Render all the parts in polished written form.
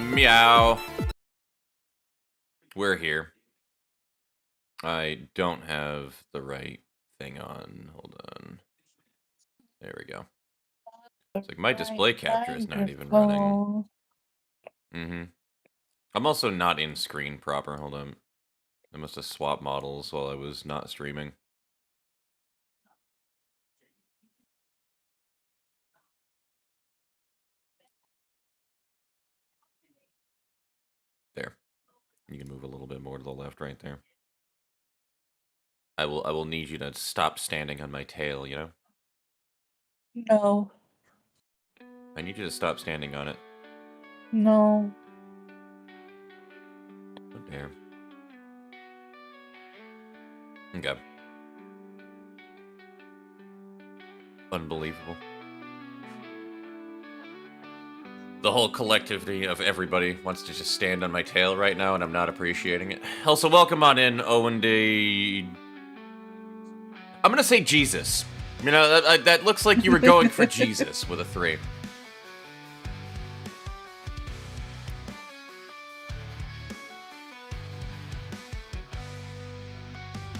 Meow. We're here. I don't have the right thing on. Hold on. There we go. It's like my display capture is not even running. I'm also not in screen proper. Hold on. I must have swapped models while I was not streaming. There. You can move a little bit more to the left right there. I will need you to stop standing on my tail, you know? No. I need you to stop standing on it. No. Oh, dare. Okay. Unbelievable. The whole collectivity of everybody wants to just stand on my tail right now, and I'm not appreciating it. Also, welcome on in, Owen D. I'm gonna say Jesus. You know, that looks like you were going for Jesus with a 3.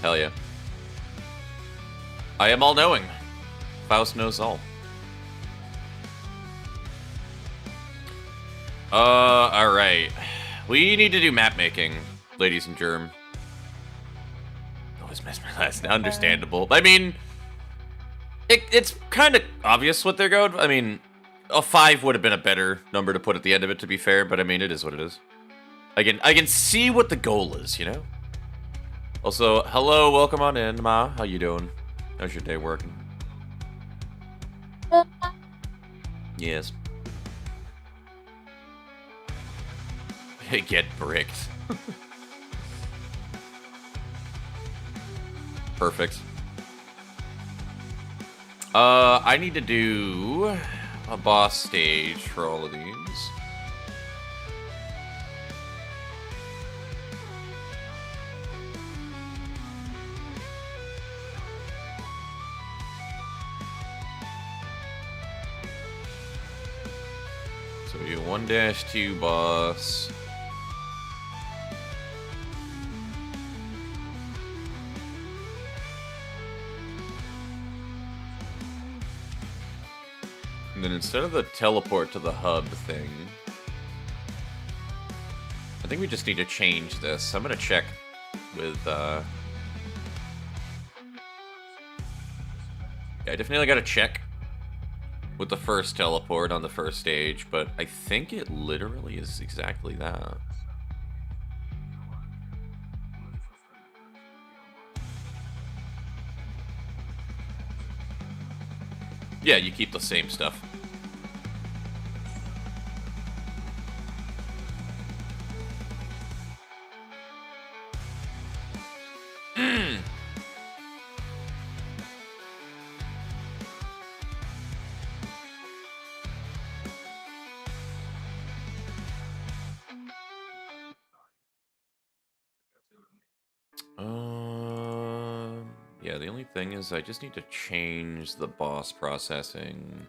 Hell yeah. I am all-knowing. Faust knows all. Alright. We need to do map making, ladies and germ. Always miss my last. Understandable. I mean, it's kind of obvious what they're going. I mean, a 5 would have been a better number to put at the end of it, to be fair, but I mean, it is what it is. I can see what the goal is, you know? Also, hello, welcome on in, Ma. How you doing? How's your day working? Yes. Get bricked. Perfect. I need to do a boss stage for all of these. So we do 1-2 boss. And then instead of the teleport to the hub thing, I think we just need to change this. I'm gonna check with, yeah, I definitely gotta check with the first teleport on the first stage, but I think it literally is exactly that. Yeah, you keep the same stuff. Yeah, the only thing is I just need to change the boss processing.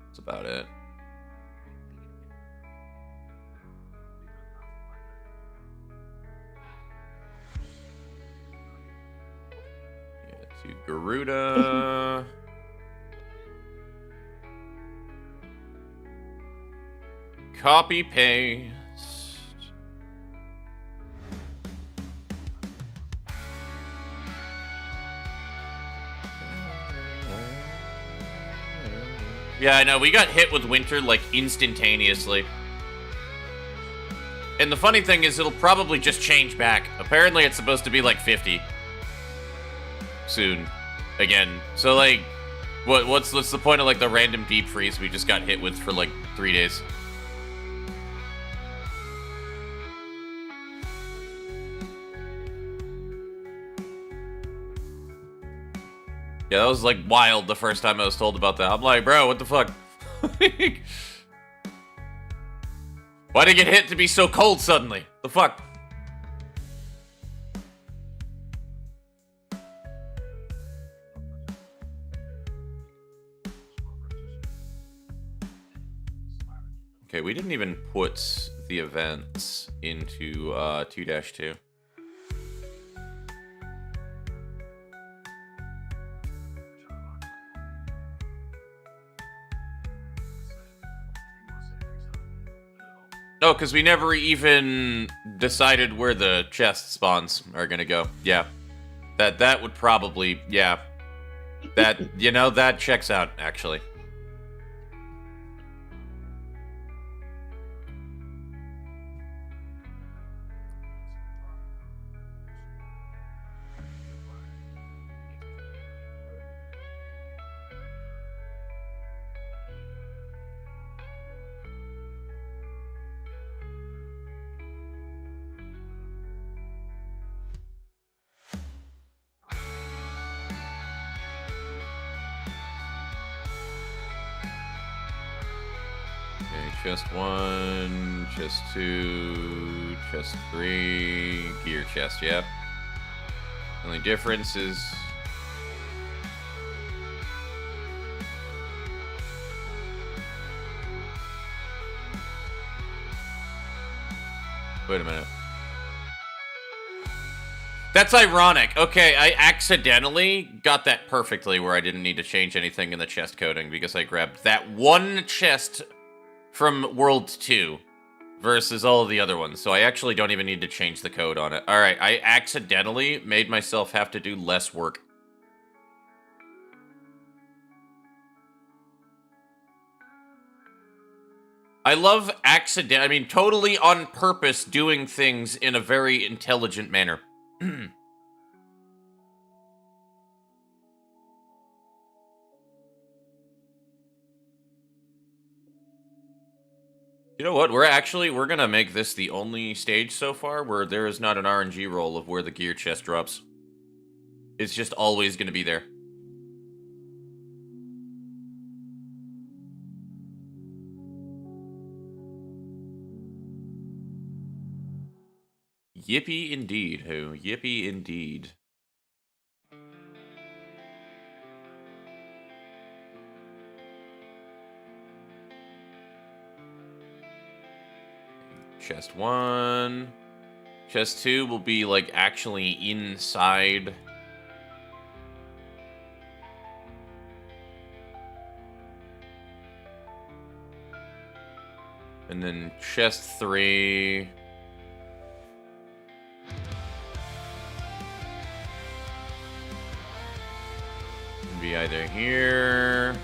That's about it. Yeah, to Garuda. Copy paste. Yeah, I know, we got hit with winter, like, instantaneously. And the funny thing is, it'll probably just change back. Apparently, it's supposed to be, like, 50. Soon. Again. So, like, what's the point of, like, the random deep freeze we just got hit with for, like, 3 days? Yeah, that was, like, wild the first time I was told about that. I'm like, bro, what the fuck? Why'd it get hit to be so cold suddenly? The fuck? Okay, we didn't even put the events into 2-2. No, because we never even decided where the chest spawns are gonna go. Yeah. That would probably, yeah. That, that checks out, actually. Chest 1, chest 2, chest 3, gear chest, yeah. Only difference is... Wait a minute. That's ironic. Okay, I accidentally got that perfectly where I didn't need to change anything in the chest coding because I grabbed that one chest from World 2 versus all of the other ones. So I actually don't even need to change the code on it. All right, I accidentally made myself have to do less work. I love totally on purpose doing things in a very intelligent manner. You know what? We're gonna make this the only stage so far where there is not an RNG roll of where the gear chest drops. It's just always gonna be there. Yippee indeed, ho. Yippee indeed. Chest 1. Chest 2 will be, like, actually inside. And then chest 3... be either here...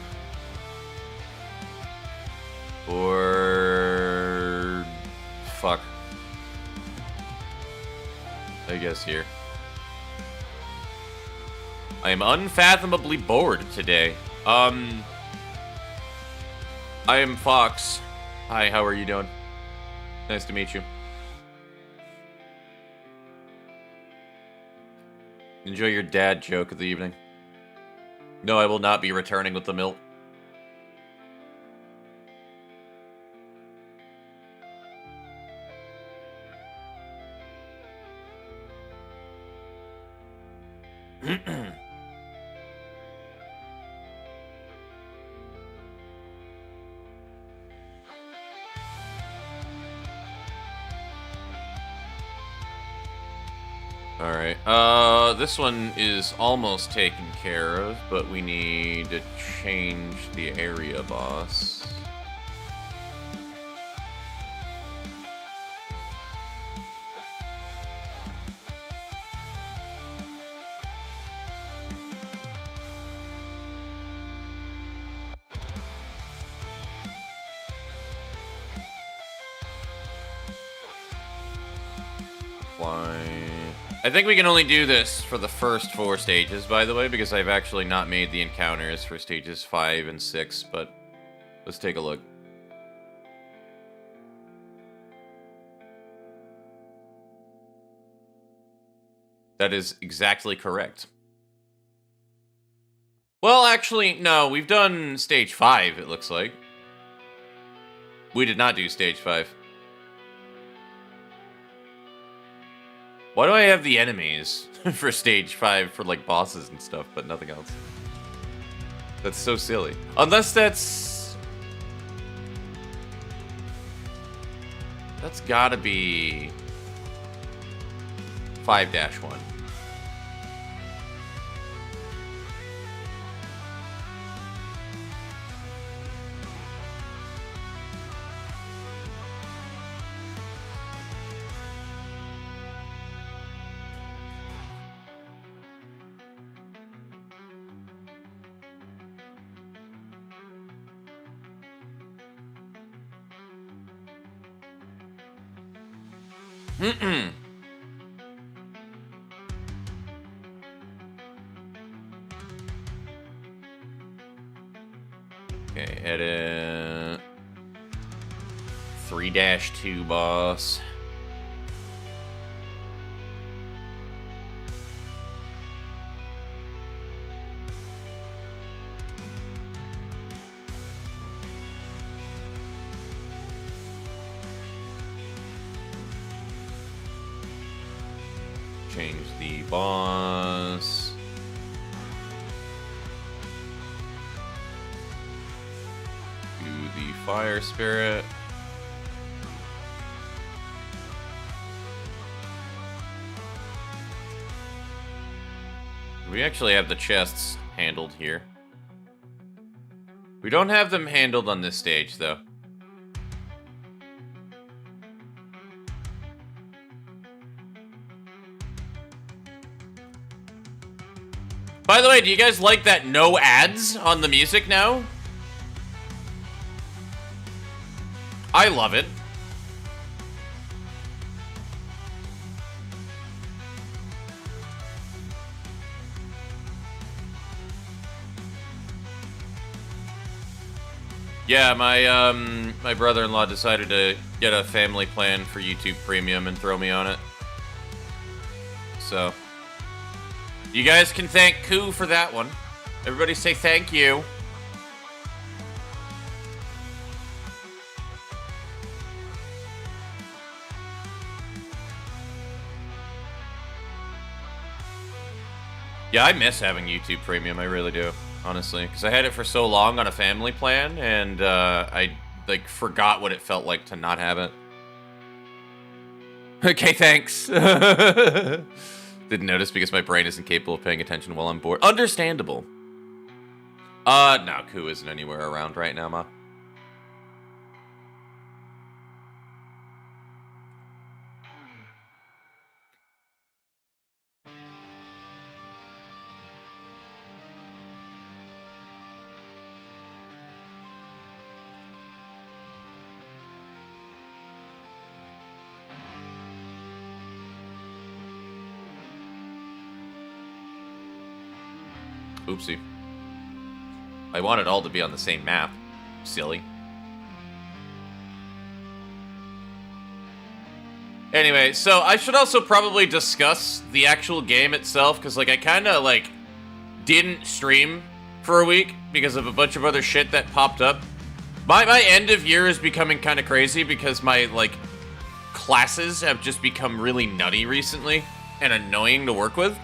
or... fuck. I guess here. I am unfathomably bored today. I am Fox. Hi, how are you doing? Nice to meet you. Enjoy your dad joke of the evening. No, I will not be returning with the milk. Alright, this one is almost taken care of, but we need to change the area boss. I think we can only do this for the first 4 stages, by the way, because I've actually not made the encounters for stages 5 and 6, but let's take a look. That is exactly correct. Well, actually, no, we've done stage 5, it looks like. We did not do stage 5. Why do I have the enemies for stage 5 for, like, bosses and stuff, but nothing else? That's so silly. Unless that's... That's gotta be 5-1. Mm-mm. Okay, edit 3-2 boss. Change the boss. Do the fire spirit. We actually have the chests handled here. We don't have them handled on this stage, though. By the way, do you guys like that no ads on the music now? I love it. Yeah, my brother-in-law decided to get a family plan for YouTube Premium and throw me on it. So, you guys can thank Koo for that one. Everybody say thank you. Yeah, I miss having YouTube Premium. I really do, honestly, because I had it for so long on a family plan, and I like forgot what it felt like to not have it. Okay, thanks. Didn't notice because my brain isn't capable of paying attention while I'm bored. Understandable. No, Koo isn't anywhere around right now, Ma. Oopsie. I want it all to be on the same map. Silly. Anyway, so I should also probably discuss the actual game itself, because, like, I kind of, like, didn't stream for a week because of a bunch of other shit that popped up. My end of year is becoming kind of crazy because my, like, classes have just become really nutty recently and annoying to work with.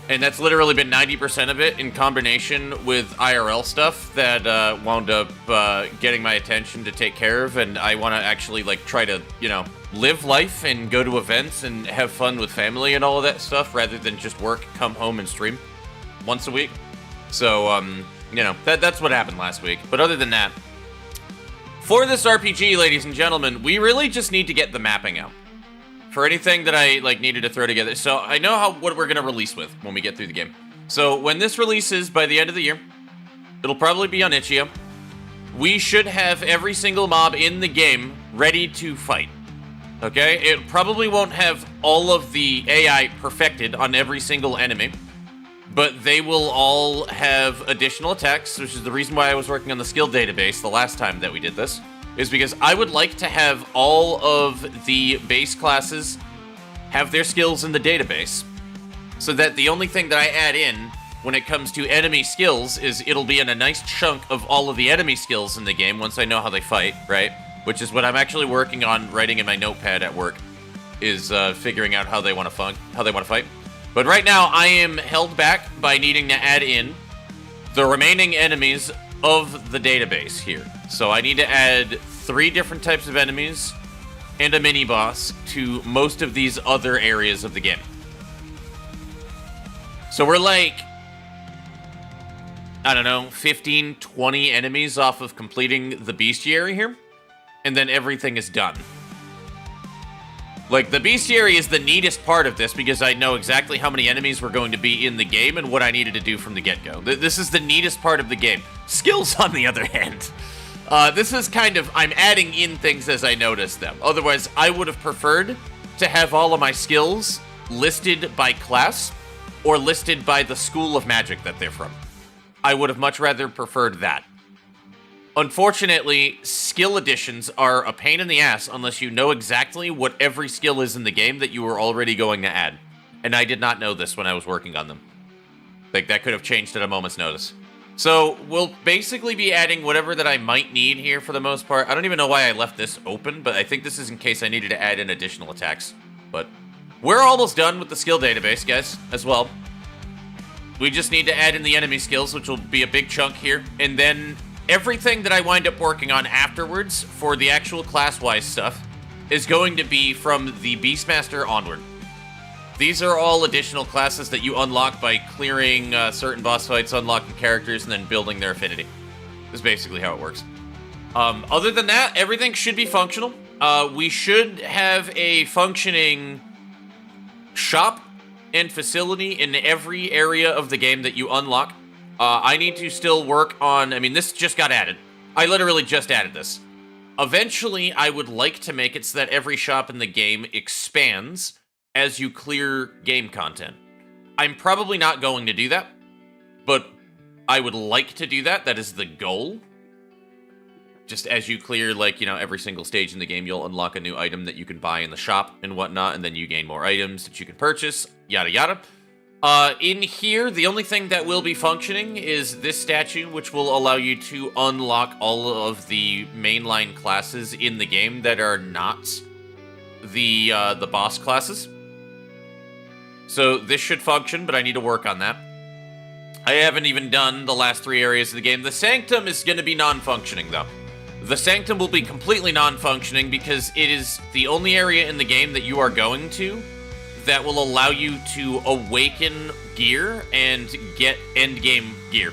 And that's literally been 90% of it in combination with IRL stuff that wound up getting my attention to take care of. And I want to actually, like, try to, you know, live life and go to events and have fun with family and all of that stuff rather than just work, come home, and stream once a week. So, you know, that's what happened last week. But other than that, for this RPG, ladies and gentlemen, we really just need to get the mapping out for anything that I, like, needed to throw together. So I know what we're going to release with when we get through the game. So when this releases by the end of the year, it'll probably be on Itch.io. We should have every single mob in the game ready to fight. Okay? It probably won't have all of the AI perfected on every single enemy, but they will all have additional attacks, which is the reason why I was working on the skill database the last time that we did this. Is because I would like to have all of the base classes have their skills in the database, so that the only thing that I add in when it comes to enemy skills is it'll be in a nice chunk of all of the enemy skills in the game once I know how they fight, right? Which is what I'm actually working on writing in my notepad at work, is figuring out how they want to fight. But right now, I am held back by needing to add in the remaining enemies of the database here. So I need to add 3 different types of enemies and a mini-boss to most of these other areas of the game. So we're like, I don't know, 15, 20 enemies off of completing the bestiary here, and then everything is done. Like, the bestiary is the neatest part of this because I know exactly how many enemies were going to be in the game and what I needed to do from the get-go. This is the neatest part of the game. Skills, on the other hand. This is kind of, I'm adding in things as I notice them. Otherwise, I would have preferred to have all of my skills listed by class or listed by the school of magic that they're from. I would have much rather preferred that. Unfortunately, skill additions are a pain in the ass unless you know exactly what every skill is in the game that you were already going to add. And I did not know this when I was working on them. Like, that could have changed at a moment's notice. So, we'll basically be adding whatever that I might need here for the most part. I don't even know why I left this open, but I think this is in case I needed to add in additional attacks. But we're almost done with the skill database, guys, as well. We just need to add in the enemy skills, which will be a big chunk here. And then everything that I wind up working on afterwards for the actual class-wise stuff is going to be from the Beastmaster onward. These are all additional classes that you unlock by clearing certain boss fights, unlocking characters, and then building their affinity. This is basically how it works. Other than that, everything should be functional. We should have a functioning shop and facility in every area of the game that you unlock. I need to still work on, I mean, this just got added. I literally just added this. Eventually, I would like to make it so that every shop in the game expands as you clear game content. I'm probably not going to do that, but I would like to do that. That is the goal. Just as you clear, like, you know, every single stage in the game, you'll unlock a new item that you can buy in the shop and whatnot, and then you gain more items that you can purchase, yada yada. In here, the only thing that will be functioning is this statue, which will allow you to unlock all of the mainline classes in the game that are not the boss classes. So this should function, but I need to work on that. I haven't even done the last 3 areas of the game. The Sanctum is going to be non-functioning, though. The Sanctum will be completely non-functioning because it is the only area in the game that you are going to that will allow you to awaken gear and get endgame gear.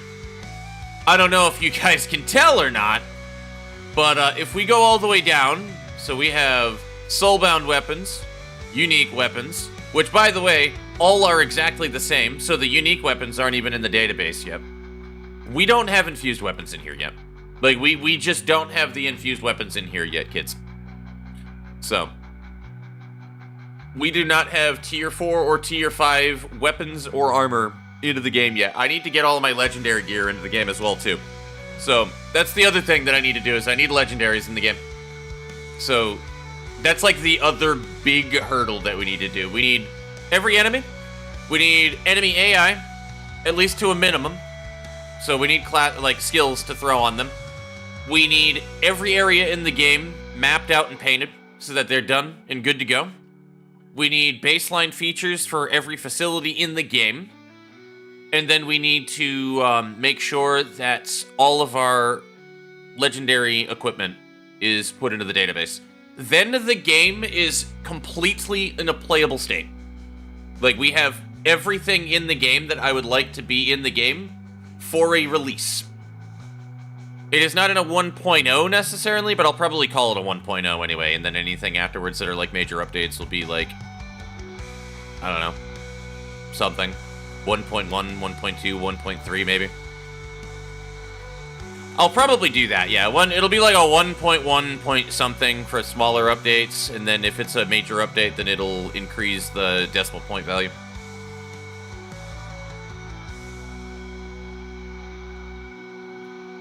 I don't know if you guys can tell or not, but if we go all the way down, so we have soulbound weapons, unique weapons, which, by the way, all are exactly the same, so the unique weapons aren't even in the database yet. We don't have infused weapons in here yet. Like, we just don't have the infused weapons in here yet, kids. So, we do not have tier 4 or tier 5 weapons or armor into the game yet. I need to get all of my legendary gear into the game as well, too. So, that's the other thing that I need to do, is I need legendaries in the game. So, that's like the other big hurdle that we need to do. We need every enemy. We need enemy AI, at least to a minimum. So we need skills to throw on them. We need every area in the game mapped out and painted so that they're done and good to go. We need baseline features for every facility in the game. And then we need to make sure that all of our legendary equipment is put into the database. Then the game is completely in a playable state. Like, we have everything in the game that I would like to be in the game for a release. It is not in a 1.0 necessarily, but I'll probably call it a 1.0 anyway, and then anything afterwards that are like major updates will be like, I don't know, something. 1.1, 1.2, 1.3 maybe. I'll probably do that, yeah. It'll be like a 1.1 point something for smaller updates, and then if it's a major update, then it'll increase the decimal point value.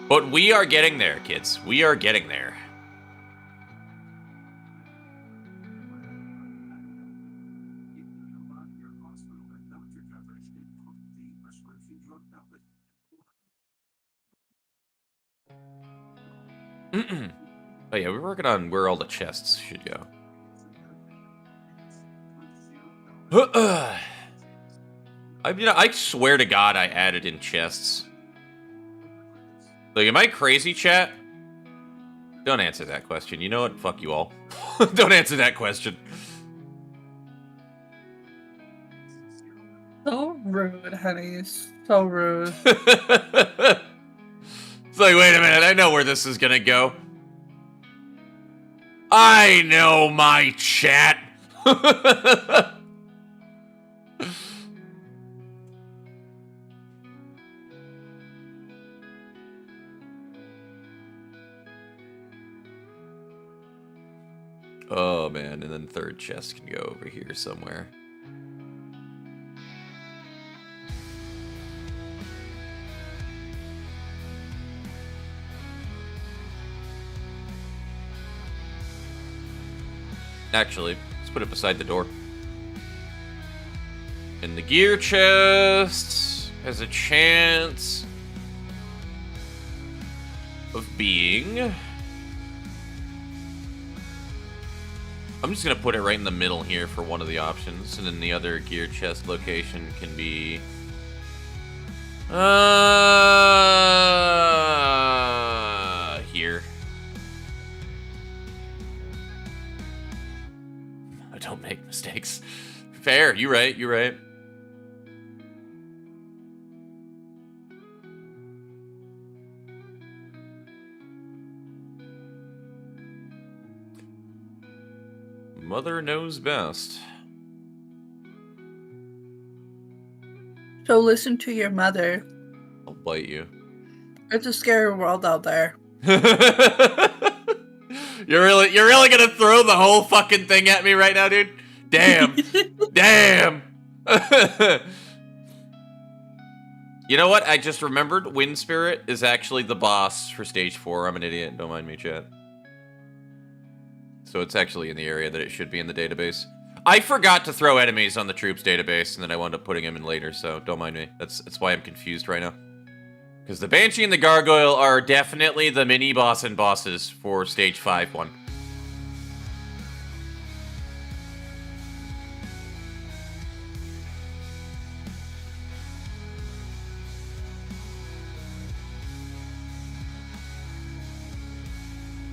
But we are getting there, kids. We are getting there. Oh yeah, we're working on where all the chests should go. I swear to God I added in chests. Like, am I crazy, chat? Don't answer that question. You know what? Fuck you all. Don't answer that question. So rude, honey. So rude. It's like, wait a minute. I know where this is gonna go. I know my chat. Oh man, and then third chest can go over here somewhere. Actually, let's put it beside the door. And the gear chest has a chance of being... I'm just going to put it right in the middle here for one of the options. And then the other gear chest location can be... here. I don't make mistakes. Fair, you're right, you're right. Mother knows best. So listen to your mother. I'll bite you. It's a scary world out there. You're really gonna throw the whole fucking thing at me right now, dude? Damn. Damn. You know what? I just remembered Wind Spirit is actually the boss for stage 4. I'm an idiot. Don't mind me, chat. So it's actually in the area that it should be in the database. I forgot to throw enemies on the troops database, and then I wound up putting them in later, so don't mind me. That's why I'm confused right now. Because the Banshee and the Gargoyle are definitely the mini-boss and bosses for Stage 5-1.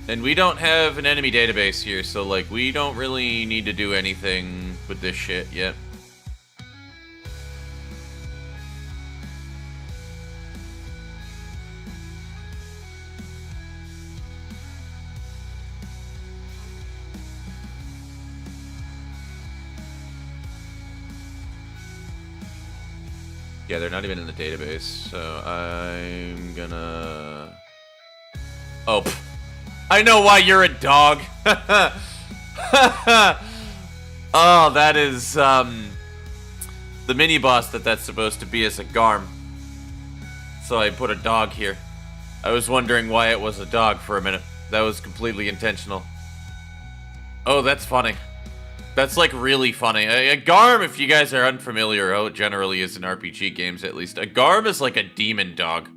And we don't have an enemy database here, so, like, we don't really need to do anything with this shit yet. Yeah, they're not even in the database, so I'm gonna... Oh, pff. I know why you're a dog. Oh, that is, the mini-boss that's supposed to be is a Garm. So I put a dog here. I was wondering why it was a dog for a minute. That was completely intentional. Oh, that's funny. That's, like, really funny. A Garm, if you guys are unfamiliar, how it generally is in RPG games, at least. A Garm is like a demon dog.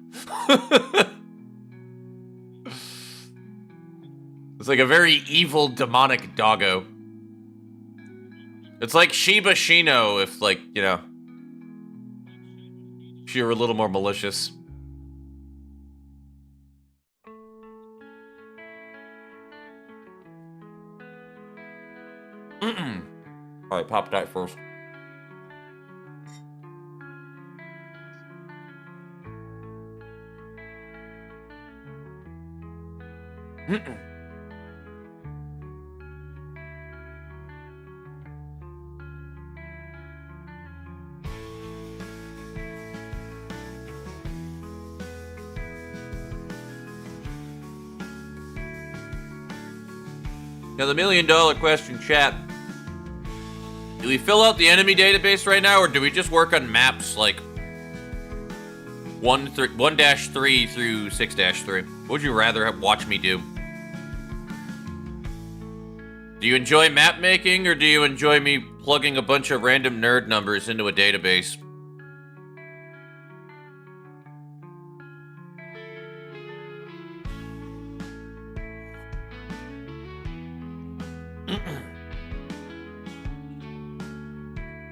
It's like a very evil, demonic doggo. It's like Shiba Shino if, like, you know, she were a little more malicious. Alright, pop that first. Now, the million-dollar question, chat. Do we fill out the enemy database right now, or do we just work on maps like 1-3 through 6-3? What would you rather watch me do? Do you enjoy map making, or do you enjoy me plugging a bunch of random nerd numbers into a database?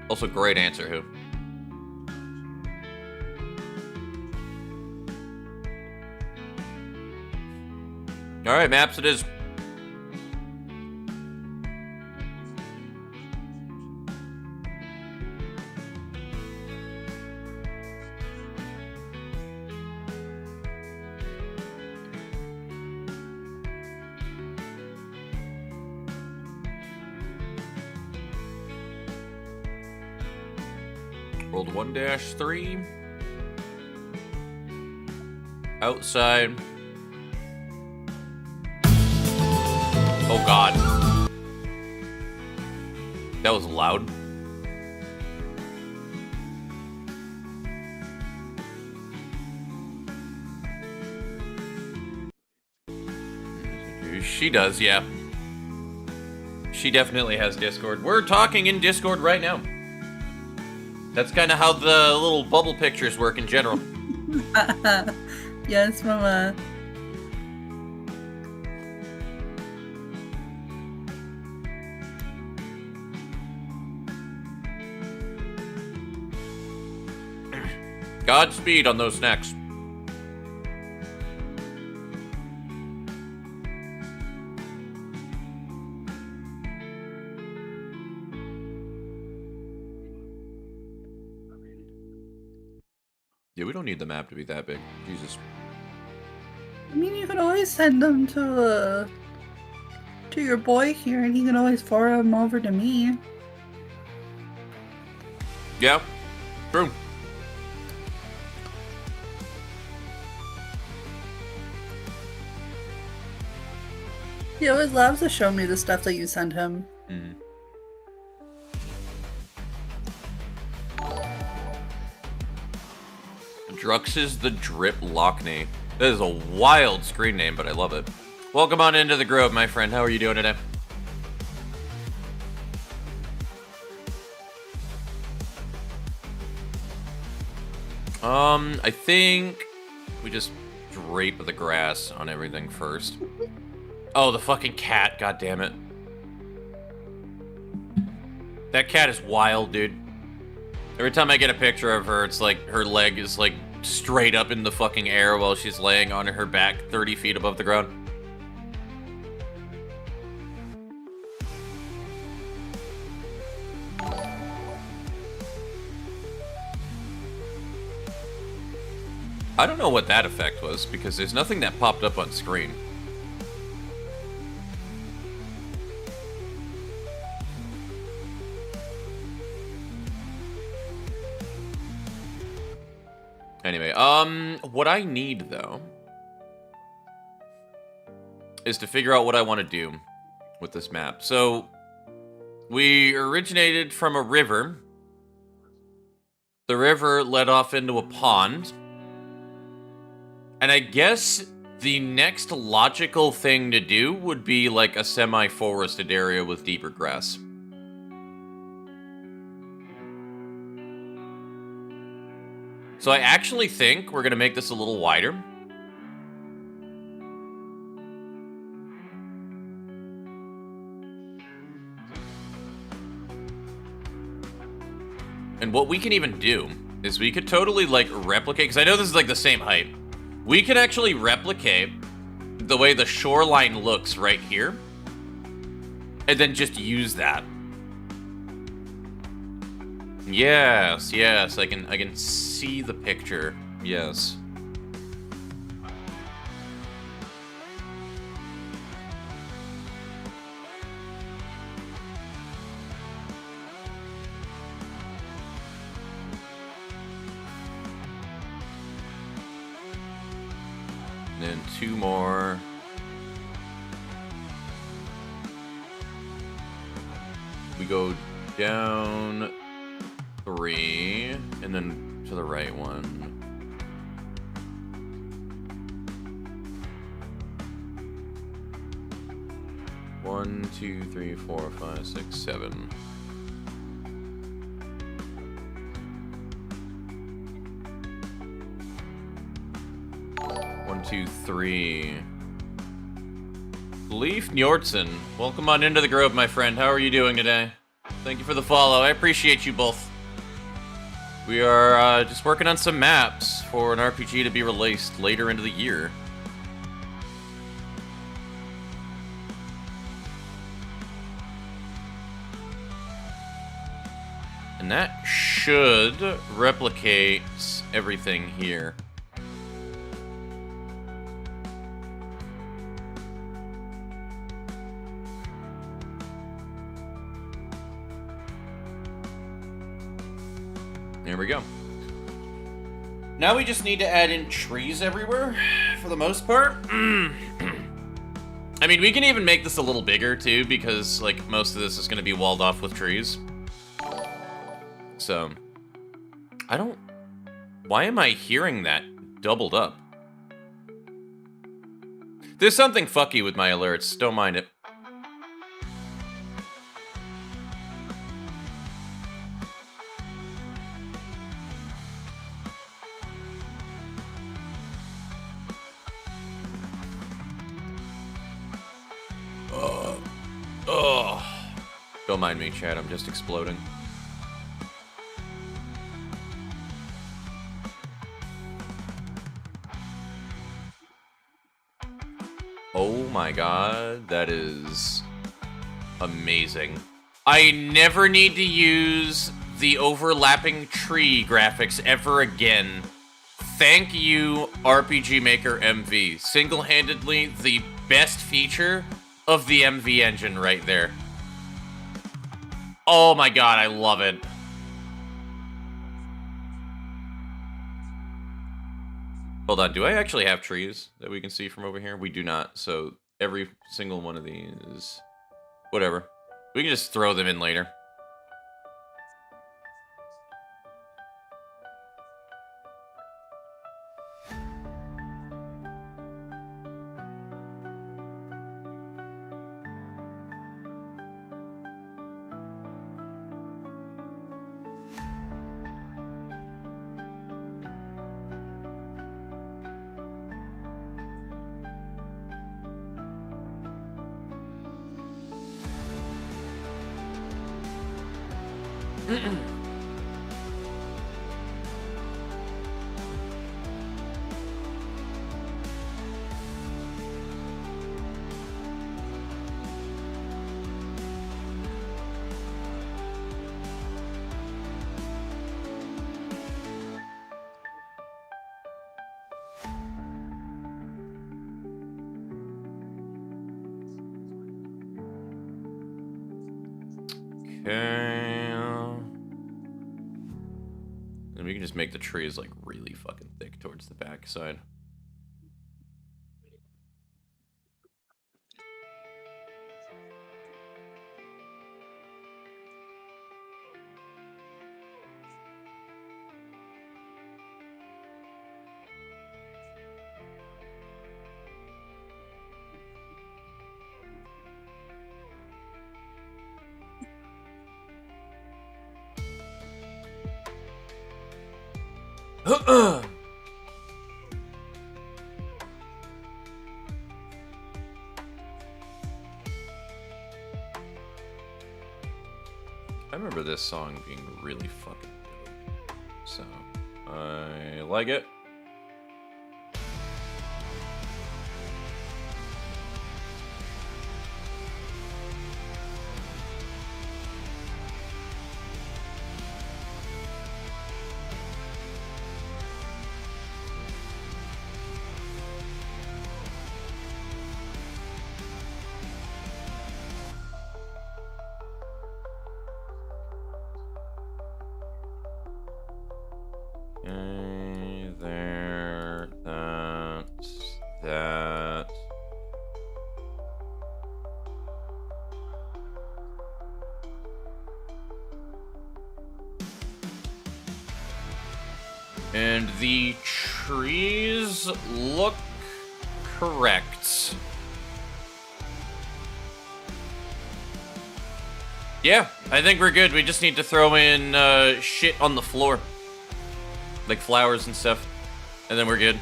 Also, great answer, Who. All right, maps it is. World 1-3. Outside. Oh god. That was loud. She does, yeah. She definitely has Discord. We're talking in Discord right now. That's kind of how the little bubble pictures work in general. Yes, Mama. Godspeed on those snacks. Yeah, we don't need the map to be that big. Jesus. I mean, you can always send them to your boy here, and he can always forward them over to me. Yeah, true. He always loves to show me the stuff that you send him. Mm-hmm. Drux's the Drip Lockney. That is a wild screen name, but I love it. Welcome on into the Grove, my friend. How are you doing today? I think we just drape the grass on everything first. Oh, the fucking cat, god damn it. That cat is wild, dude. Every time I get a picture of her, it's like her leg is like straight up in the fucking air while she's laying on her back 30 feet above the ground. I don't know what that effect was, because there's nothing that popped up on screen. Anyway, what I need, though, is to figure out what I want to do with this map. So, we originated from a river. The river led off into a pond. And I guess the next logical thing to do would be like a semi-forested area with deeper grass. So I actually think we're going to make this a little wider. And what we can even do is we could totally like replicate, because I know this is like the same height. We could actually replicate the way the shoreline looks right here, and then just use that. Yes, yes, I can see the picture. Yes. Then two more. We go down 3, and then to the right one. One, two, three, 4, 5, 6, 7. One, two, 3. Leif Njortsen, welcome on into the Grove, my friend. How are you doing today? Thank you for the follow. I appreciate you both. We are just working on some maps for an RPG to be released later into the year. And that should replicate everything here. There we go. Now we just need to add in trees everywhere, for the most part. I mean, we can even make this a little bigger, too, because, like, most of this is going to be walled off with trees. So, I don't... Why am I hearing that doubled up? There's something fucky with my alerts. Don't mind it. Don't mind me, chat. I'm just exploding. Oh my god, that is amazing. I never need to use the overlapping tree graphics ever again. Thank you, RPG Maker MV. Single-handedly, the best feature of the MV engine right there. Oh my god, I love it. Hold on, do I actually have trees that we can see from over here? We do not, so every single one of these... Whatever. We can just throw them in later. Okay. And we can just make the trees like really fucking thick towards the back side. I remember this song being really fucking dope. So, I like it. Okay, there, that. And the trees look correct. Yeah, I think we're good. We just need to throw in shit on the floor. Like flowers and stuff. And then we're good.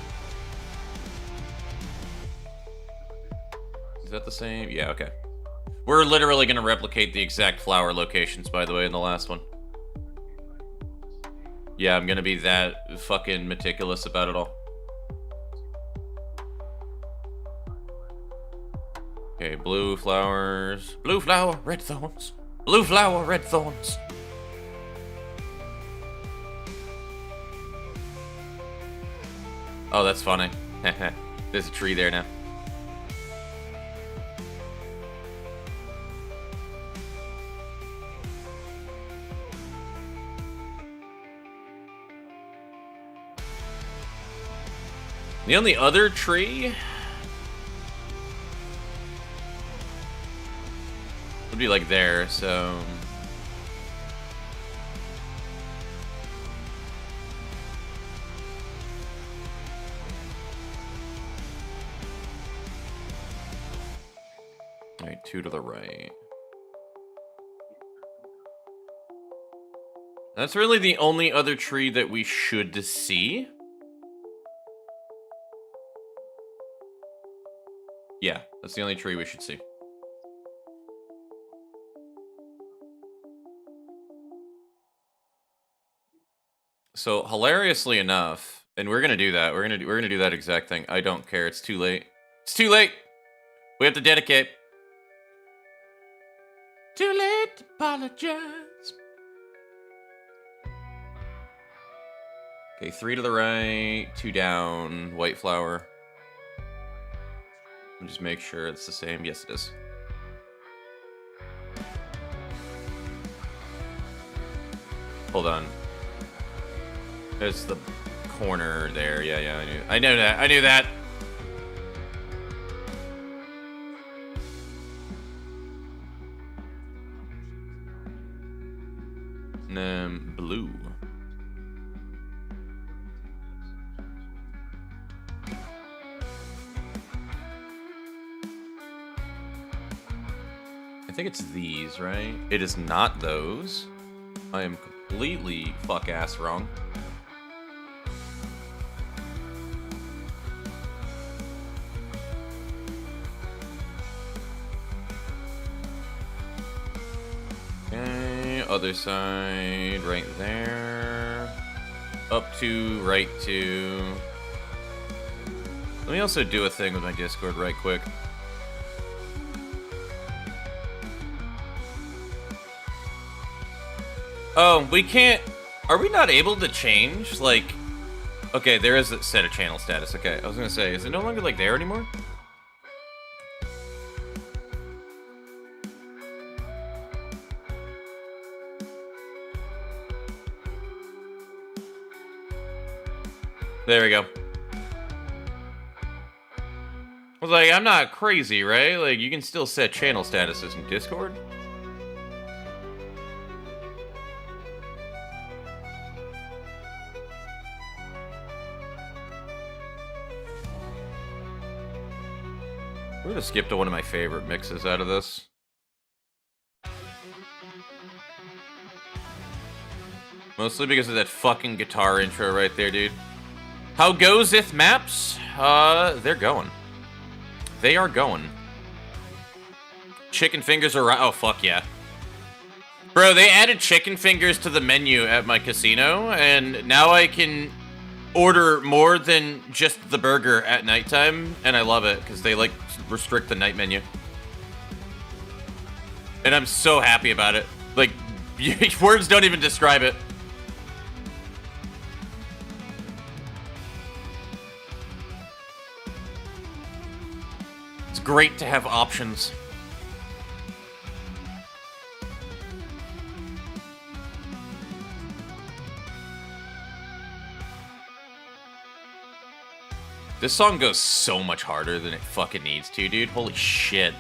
Is that the same? Yeah, okay. We're literally going to replicate the exact flower locations, by the way, in the last one. Yeah, I'm going to be that fucking meticulous about it all. Okay, blue flowers. Blue flower, red thorns. Blue flower, red thorns. Oh, that's funny. There's a tree there now. The only other tree would be like there, so... Alright, 2 to the right. That's really the only other tree that we should see. Yeah, that's the only tree we should see. So hilariously enough, and we're gonna do that. We're gonna do that exact thing. I don't care. It's too late. It's too late. We have to dedicate. Too late to apologize. Okay, 3 to the right, 2 down, white flower. Let me just make sure it's the same. Yes, it is. Hold on. There's the corner there. Yeah, I know that. I knew that. And then blue. I think it's these, right? It is not those. I am completely fuck-ass wrong. Okay, other side, right there. Up 2, right 2. Let me also do a thing with my Discord right quick. Oh, we can't... Are we not able to change, like... Okay, there is a set of channel status. Okay, I was gonna say, is it no longer, like, there anymore? There we go. I was like, I'm not crazy, right? Like, you can still set channel statuses in Discord? We're gonna skip to one of my favorite mixes out of this. Mostly because of that fucking guitar intro right there, dude. How goes if maps? They're going. They are going. Chicken fingers are... Oh, fuck yeah. Bro, they added chicken fingers to the menu at my casino, and now I can order more than just the burger at nighttime, and I love it, because they, like, restrict the night menu. And I'm so happy about it. Like, words don't even describe it. It's great to have options. This song goes so much harder than it fucking needs to, dude. Holy shit.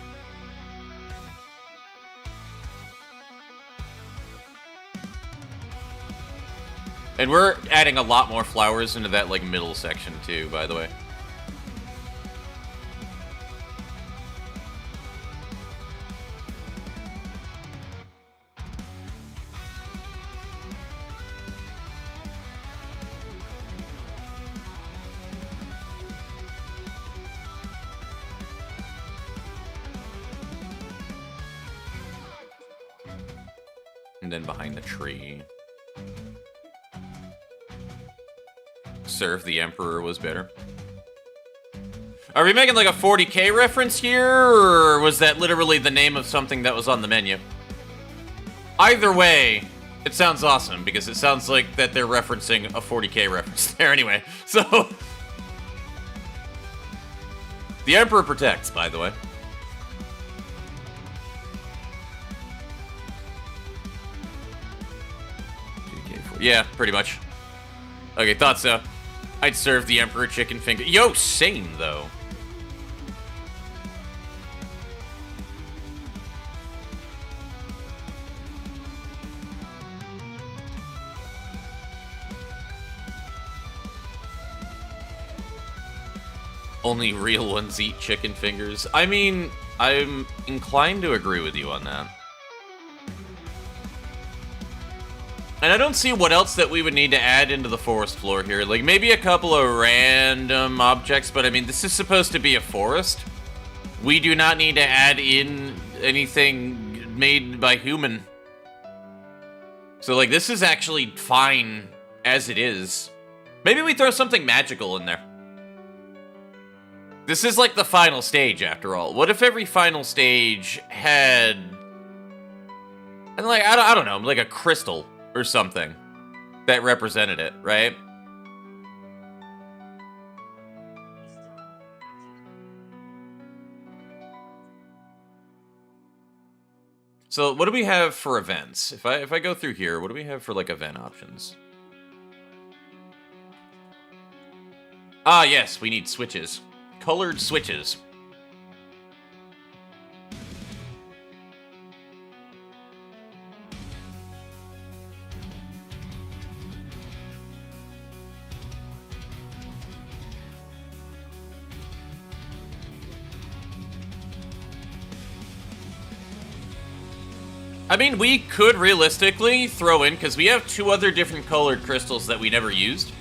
And we're adding a lot more flowers into that, like, middle section, too, by the way. And then behind the tree. Serve the Emperor was better. Are we making like a 40K reference here, or was that literally the name of something that was on the menu? Either way, it sounds awesome, because it sounds like that they're referencing a 40K reference there anyway. So, The Emperor protects, by the way. Yeah, pretty much. Okay, thought so. I'd serve the Emperor chicken finger. Yo, same, though. Only real ones eat chicken fingers. I mean, I'm inclined to agree with you on that. And I don't see what else that we would need to add into the forest floor here. Like, maybe a couple of random objects, but I mean, this is supposed to be a forest. We do not need to add in anything made by human. So, like, this is actually fine as it is. Maybe we throw something magical in there. This is like the final stage, after all. What if every final stage had... And like, I don't know, like a crystal or something that represented it, right? So what do we have for events? If I go through here, what do we have for like event options? Ah, yes, we need switches. Colored switches. I mean, we could realistically throw in, because we have 2 other different colored crystals that we never used.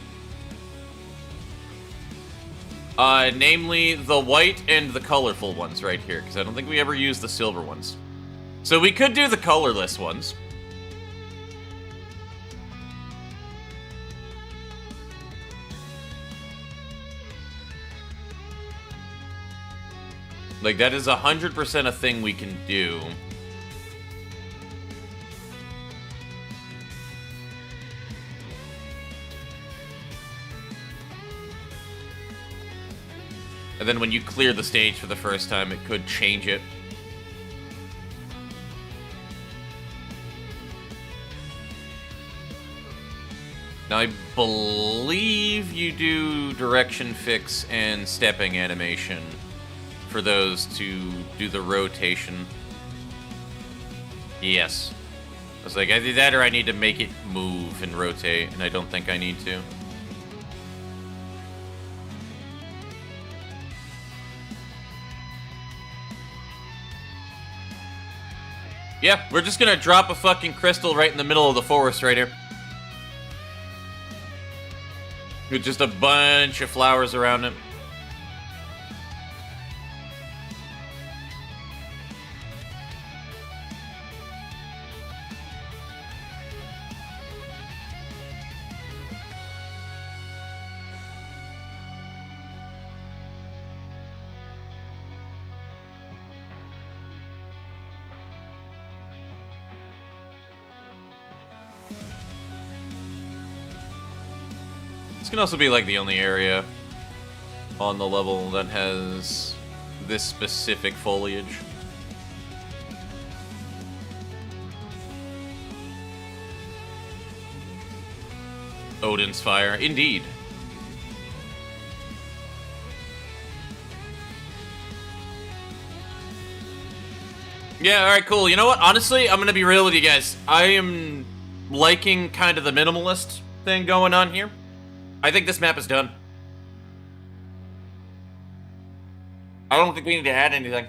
Namely, the white and the colorful ones right here, because I don't think we ever used the silver ones. So we could do the colorless ones. Like, that is 100% a thing we can do. And then when you clear the stage for the first time, it could change it. Now, I believe you do direction fix and stepping animation for those to do the rotation. Yes. I was like, either that or I need to make it move and rotate, and I don't think I need to. Yeah, we're just gonna drop a fucking crystal right in the middle of the forest right here. With just a bunch of flowers around it. This can also be like the only area on the level that has this specific foliage. Odin's Fire, indeed. Yeah, alright, cool. You know what? Honestly, I'm gonna be real with you guys. I am liking kind of the minimalist thing going on here. I think this map is done. I don't think we need to add anything.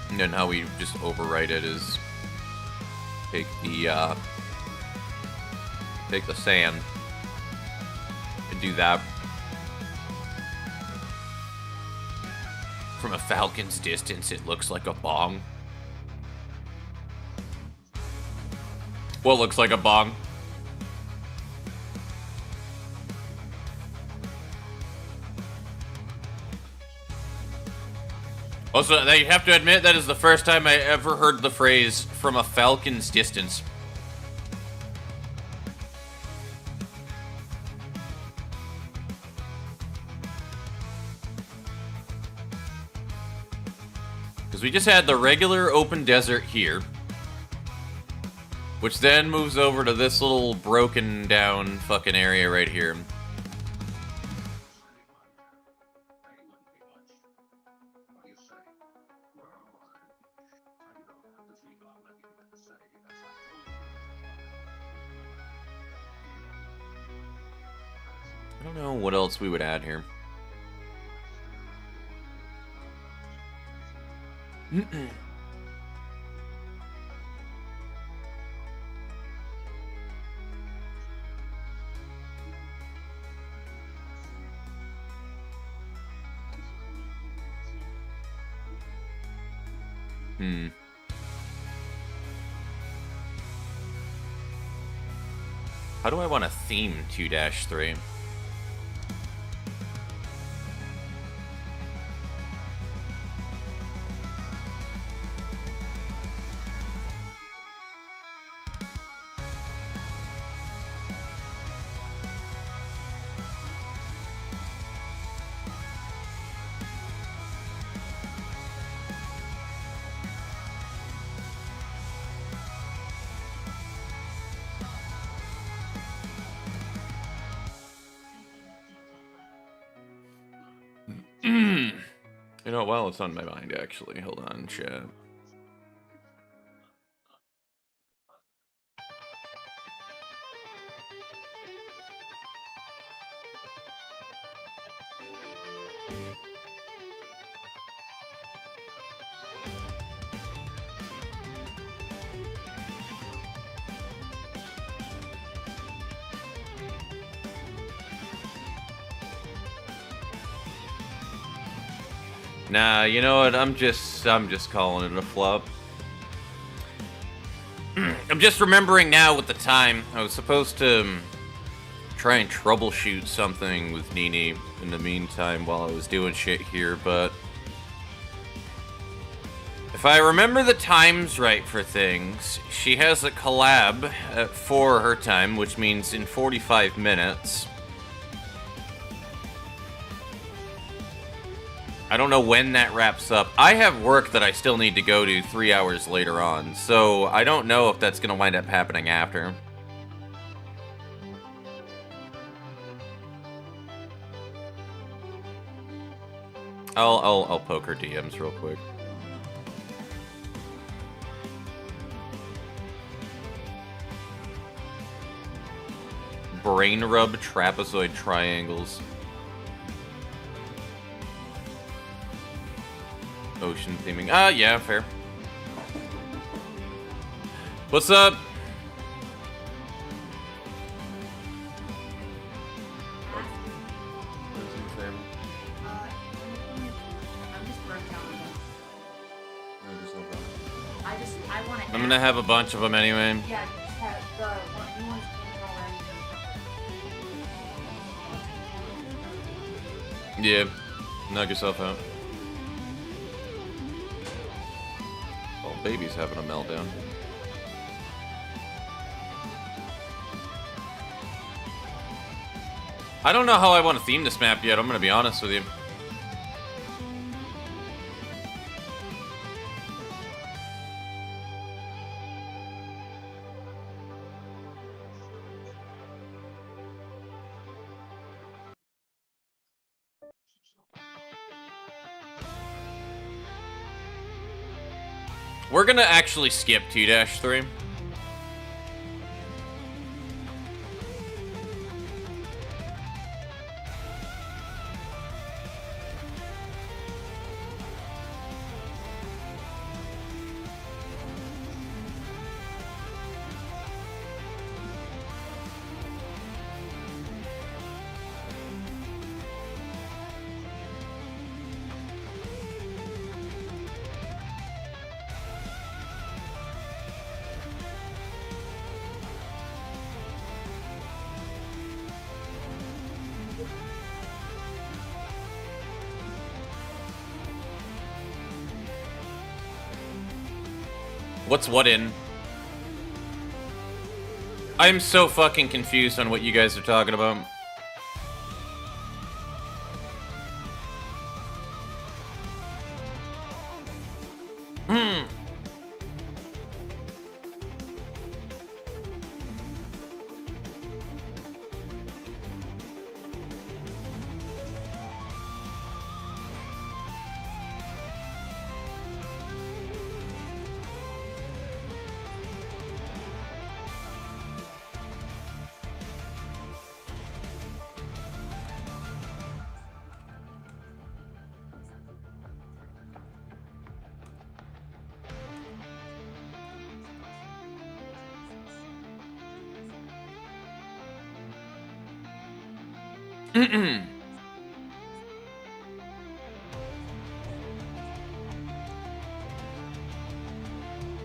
And then how we just overwrite it is take the sand and do that. From a falcon's distance, it looks like a bong. What looks like a bong? Also, you have to admit that is the first time I ever heard the phrase "from a falcon's distance." Because we just had the regular open desert here, which then moves over to this little broken down fucking area right here. I don't know what else we would add here. How do I want to theme 2-3? You know, well, it's on my mind, actually. Hold on, chat. Nah, you know what? I'm just calling it a flop. I'm just remembering now with the time. I was supposed to try and troubleshoot something with Nini in the meantime while I was doing shit here, but if I remember the times right for things, she has a collab at 4 her time, which means in 45 minutes. I don't know when that wraps up. I have work that I still need to go to 3 hours later on, so I don't know if that's gonna wind up happening after. I'll poke her DMs real quick. Brain rub trapezoid triangles. Ocean theming. Yeah, fair. What's up? I'm gonna have a bunch of them anyway. Yeah, just have the new ones already. Yeah, knock yourself out. Oh, baby's having a meltdown. I don't know how I want to theme this map yet, I'm gonna be honest with you. We're gonna actually skip 2-3. What's what in? I'm so fucking confused on what you guys are talking about.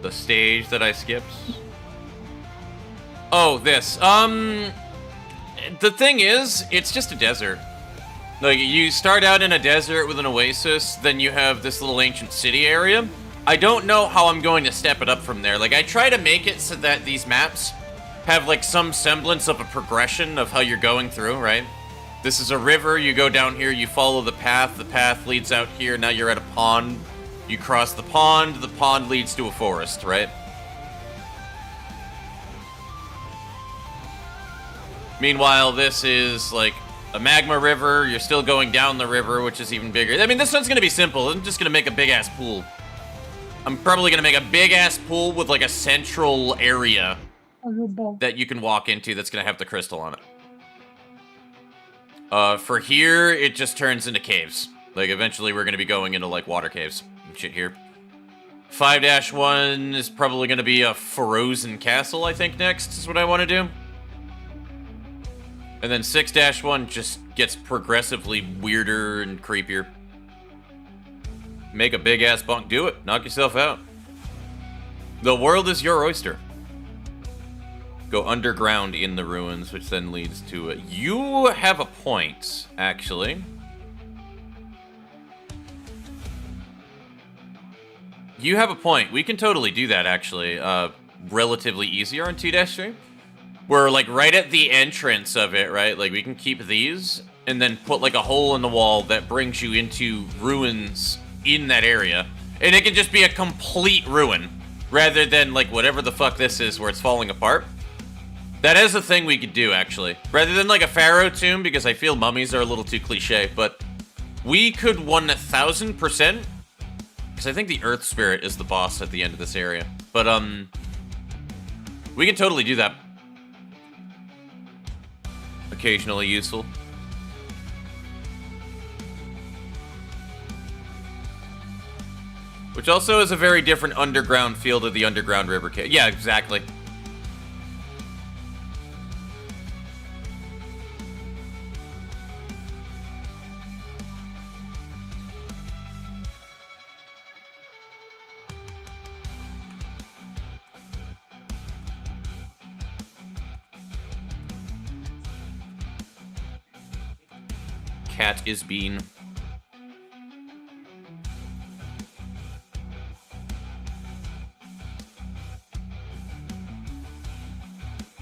The stage that I skipped. Oh, this. The thing is, it's just a desert. Like, you start out in a desert with an oasis, then you have this little ancient city area. I don't know how I'm going to step it up from there. Like, I try to make it so that these maps have, like, some semblance of a progression of how you're going through, right? This is a river, you go down here, you follow the path leads out here, now you're at a pond. You cross the pond leads to a forest, right? Meanwhile, this is, like, a magma river, you're still going down the river, which is even bigger. I mean, this one's gonna be simple, I'm just gonna make a big-ass pool. I'm probably gonna make a big-ass pool with, like, a central area that you can walk into that's gonna have the crystal on it. For here, it just turns into caves. Like, eventually we're gonna be going into, like, water caves and shit here. 5-1 is probably gonna be a frozen castle, I think, next, is what I want to do. And then 6-1 just gets progressively weirder and creepier. Make a big-ass bunk, do it. Knock yourself out. The world is your oyster. Go underground in the ruins, which then leads to it. You have a point, actually. You have a point. We can totally do that, actually. Relatively easier on 2-3. We're, like, right at the entrance of it, right? Like, we can keep these, and then put, like, a hole in the wall that brings you into ruins in that area. And it can just be a complete ruin, rather than, like, whatever the fuck this is where it's falling apart. That is a thing we could do, actually. Rather than, like, a pharaoh tomb, because I feel mummies are a little too cliche, but we could 1000%, because I think the Earth Spirit is the boss at the end of this area. But, we can totally do that. Occasionally useful. Which also is a very different underground feel to the underground river cave. Yeah, exactly. Cat is bean.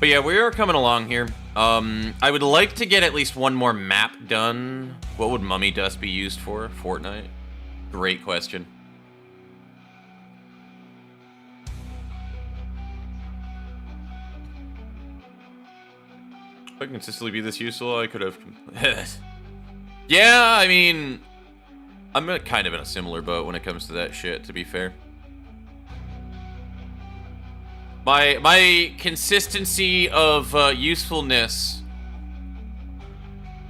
But yeah, we are coming along here. I would like to get at least one more map done. What would mummy dust be used for? Fortnite? Great question. If I can consistently be this useful, I could have... Yeah, I mean, I'm kind of in a similar boat when it comes to that shit, to be fair. My consistency of usefulness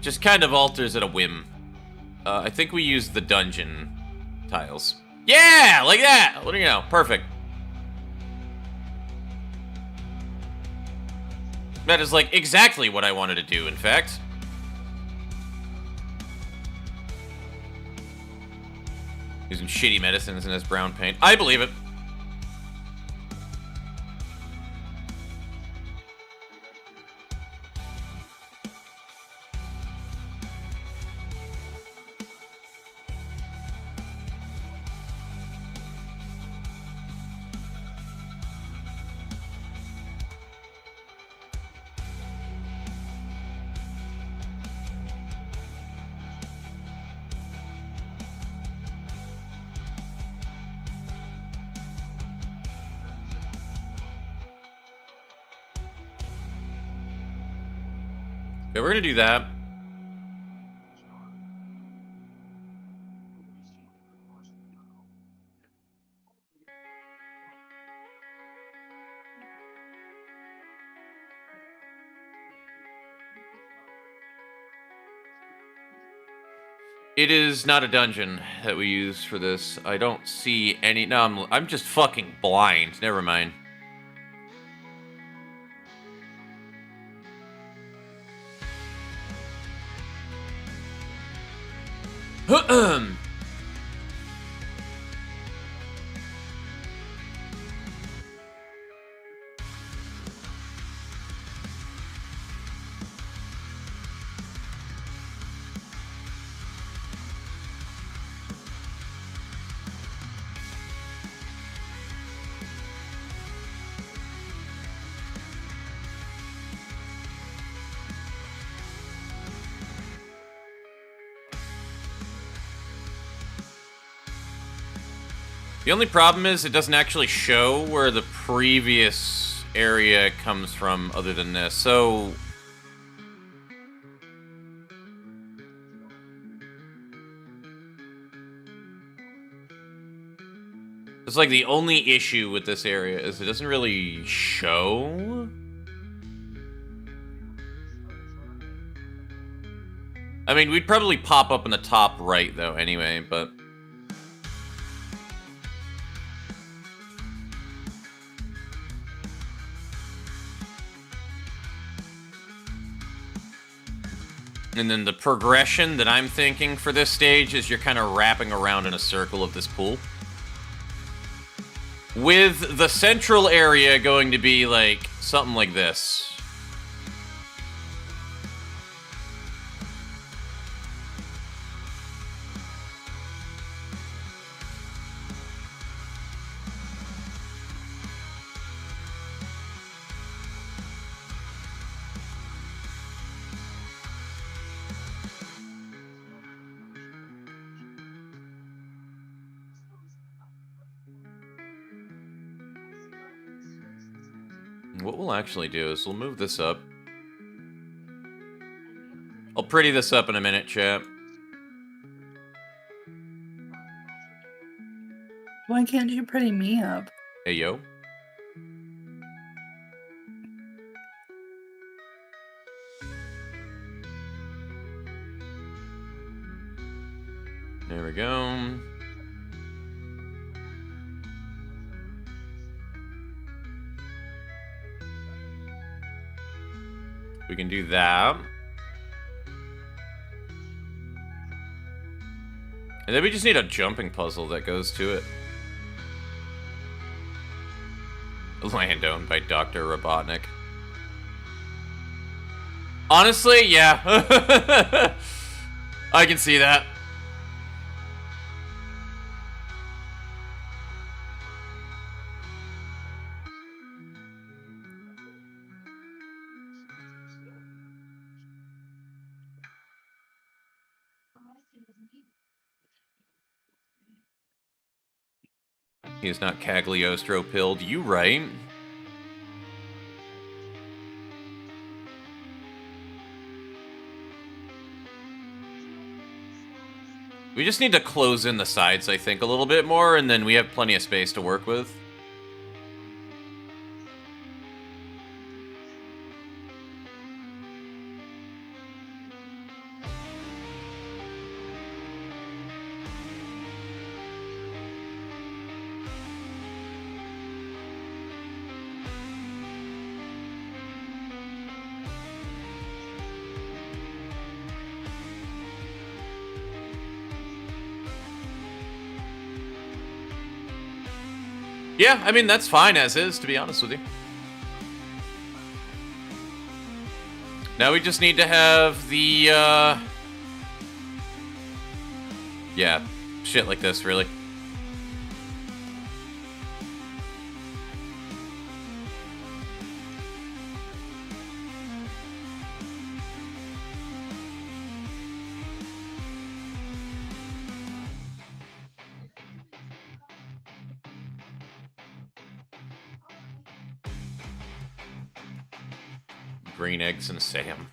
just kind of alters at a whim. I think we use the dungeon tiles. Yeah, like that! What do you know? Perfect. That is, like, exactly what I wanted to do, in fact. Using shitty medicines in his brown paint. I believe it. Yeah, we're gonna do that. It is not a dungeon that we use for this. I don't see any. No, I'm just fucking blind. Never mind. The only problem is it doesn't actually show where the previous area comes from other than this. So it's like the only issue with this area is it doesn't really show. I mean, we'd probably pop up in the top right though anyway, but and then the progression that I'm thinking for this stage is you're kind of wrapping around in a circle of this pool. With the central area going to be like something like this. What we'll actually do is we'll move this up. I'll pretty this up in a minute, chat. Why can't you pretty me up? Hey, yo. There we go. We can do that. And then we just need a jumping puzzle that goes to it. Land owned by Dr. Robotnik. Honestly, yeah. I can see that. He is not Cagliostro pilled. You right. We just need to close in the sides, I think, a little bit more, and then we have plenty of space to work with. Yeah, I mean, that's fine as is, to be honest with you. Now we just need to have the, yeah, shit like this, really. Green eggs and Sam.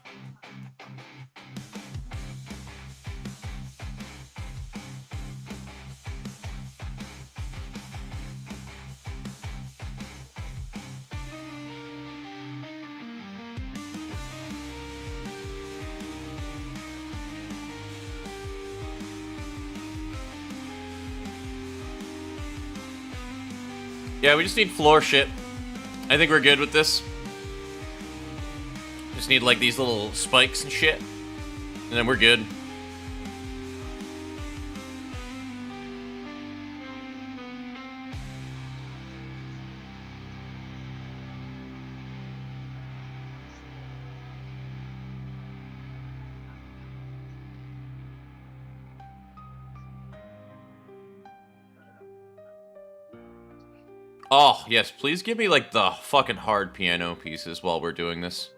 Yeah, we just need floor shit. I think we're good with this. Just need like these little spikes and shit. And then we're good. Oh, yes, please give me, like, the fucking hard piano pieces while we're doing this.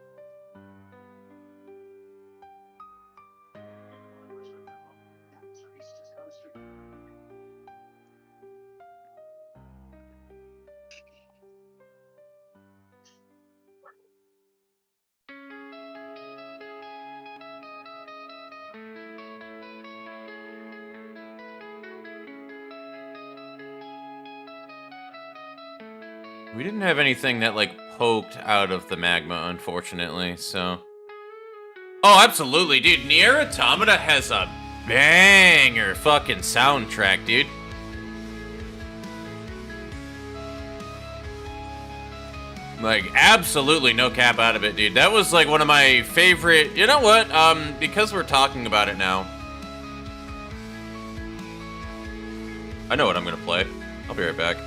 We didn't have anything that, like, poked out of the magma, unfortunately, so... Oh, absolutely, dude. Nier Automata has a banger fucking soundtrack, dude. Like, absolutely no cap out of it, dude. That was, like, one of my favorite... You know what? Because we're talking about it now... I know what I'm gonna play. I'll be right back.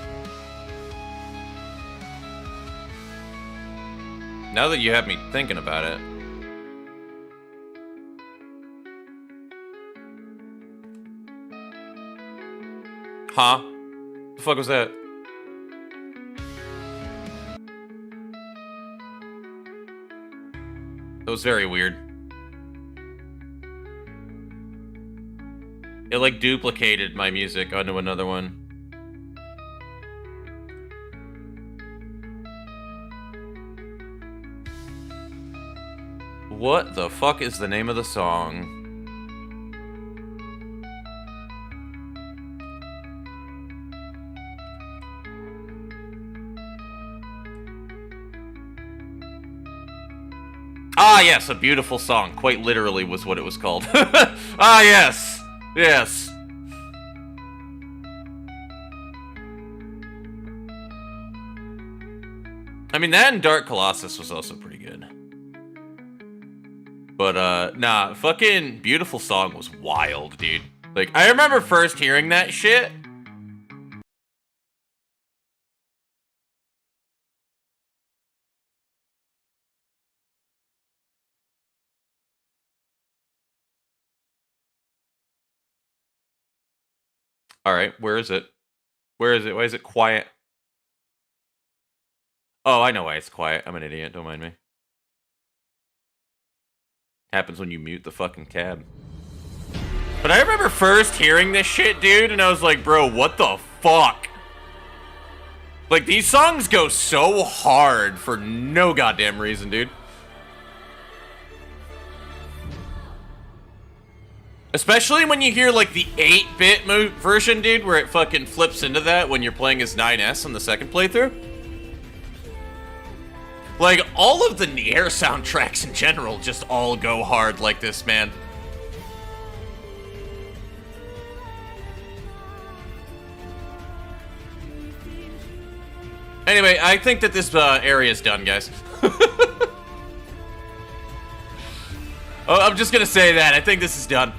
Now that you have me thinking about it. Huh? The fuck was that? That was very weird. It like duplicated my music onto another one. What the fuck is the name of the song? Ah, yes, a beautiful song. Quite literally was what it was called. Ah, yes. Yes. I mean, that and Dark Colossus was also pretty good. But, nah, fucking Beautiful Song was wild, dude. Like, I remember first hearing that shit. Alright, where is it? Where is it? Why is it quiet? Oh, I know why it's quiet. I'm an idiot, don't mind me. Happens when you mute the fucking cab. But I remember first hearing this shit, dude, and I was like, bro, what the fuck? Like, these songs go so hard for no goddamn reason, dude. Especially when you hear, like, the 8-bit version, dude, where it fucking flips into that when you're playing as 9S on the second playthrough. Like, all of the Nier soundtracks in general just all go hard like this, man. Anyway, I think that this area is done, guys. Oh, I'm just gonna say that. I think this is done.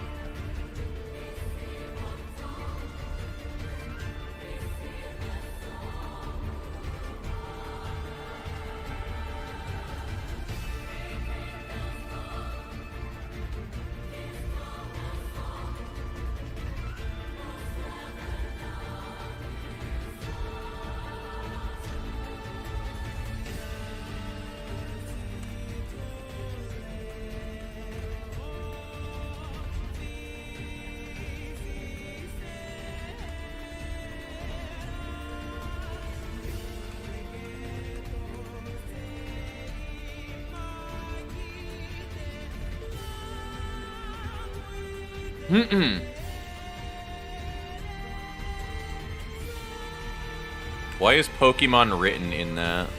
Why is Pokemon written in that?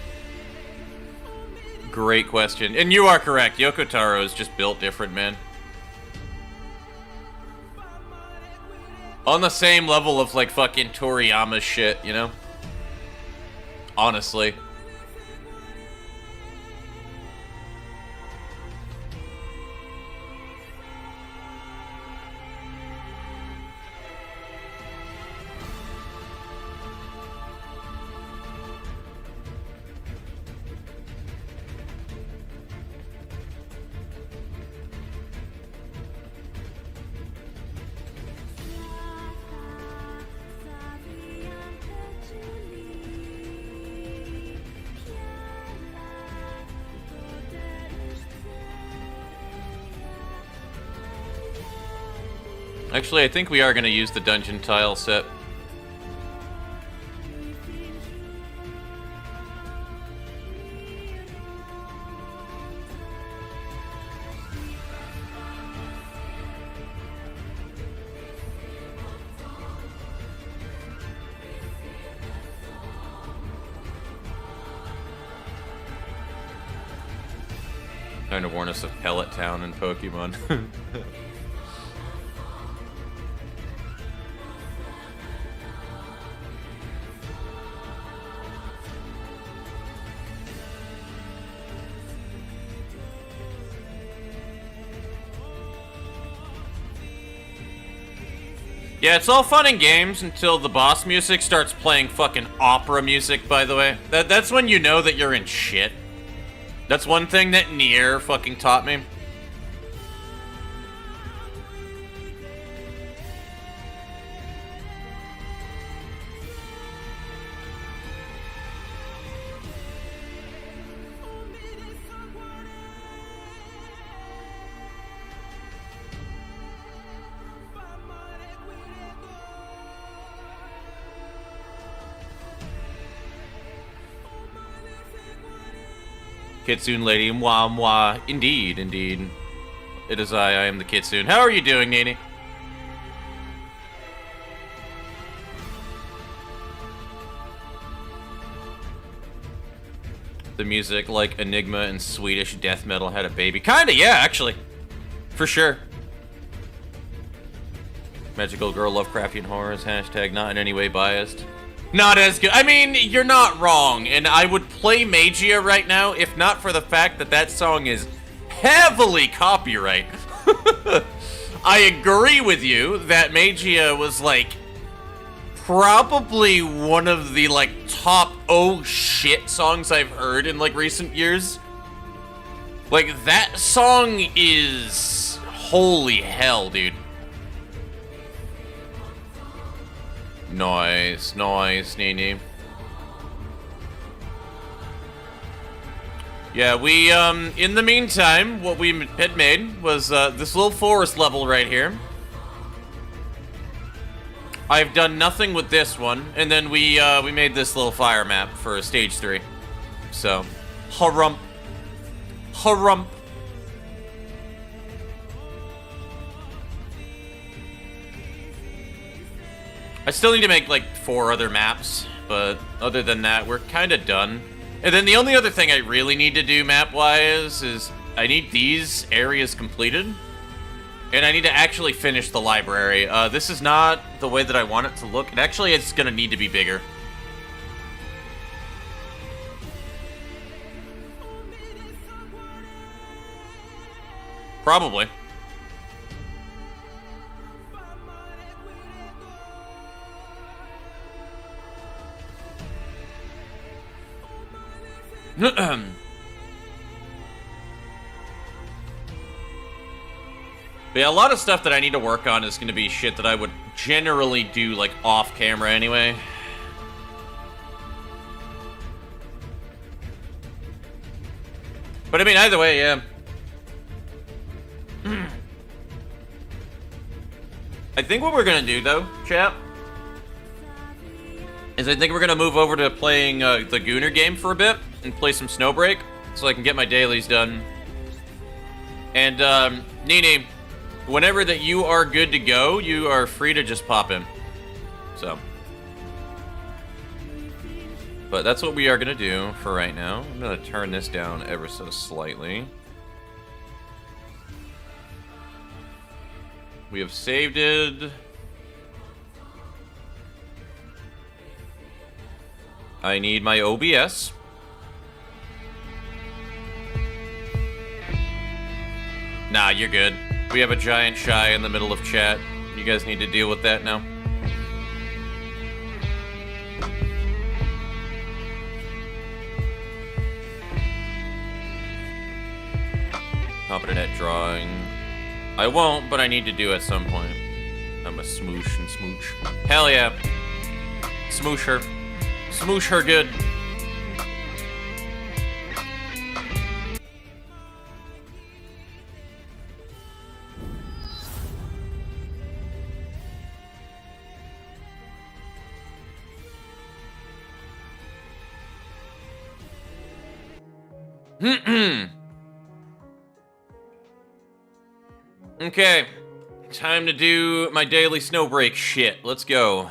Great question. And you are correct. Yoko Taro is just built different, man. On the same level of, like, fucking Toriyama shit, you know? honestly. Actually, I think we are going to use the dungeon tile set. Trying to warn us of Pellet Town in Pokemon. Yeah, it's all fun and games until the boss music starts playing fucking opera music, by the way. That's when you know that you're in shit. That's one thing that Nier fucking taught me. Kitsune lady, mwah mwah. Indeed, indeed. It is I am the Kitsune. How are you doing, Nini? The music, like Enigma and Swedish death metal, had a baby. Kinda, yeah, actually. For sure. Magical girl, Lovecraftian horrors, hashtag not in any way biased. Not as good. I mean, you're not wrong, and I would play Magia right now if not for the fact that that song is heavily copyright. I agree with you that Magia was, like, probably one of the, like, top oh shit songs I've heard in, like, recent years. Like, that song is holy hell, dude. Nice, nice, Nini. Yeah, we, in the meantime, what we had made was, this little forest level right here. I've done nothing with this one, and then we made this little fire map for stage 3. So, harump. Harump. I still need to make, like, 4 other maps, but other than that, we're kind of done. And then the only other thing I really need to do map-wise is I need these areas completed, and I need to actually finish the library. This is not the way that I want it to look. And actually, it's going to need to be bigger. Probably. But yeah, a lot of stuff that I need to work on is going to be shit that I would generally do, like, off camera anyway. But I mean, either way, yeah. I think what we're going to do, though, chat, is I think we're going to move over to playing the Gooner game for a bit and play some Snowbreak so I can get my dailies done. And, Nini, whenever that you are good to go, you are free to just pop in. So. But that's what we are going to do for right now. I'm going to turn this down ever so slightly. We have saved it. I need my OBS. Nah, you're good. We have a giant shy in the middle of chat. You guys need to deal with that now. Competent at drawing. I won't, but I need to do at some point. I'm a smoosh and smooch. Hell yeah. Smoosh her. Smoosh her good. Okay. Time to do my daily snowbreak shit. Let's go.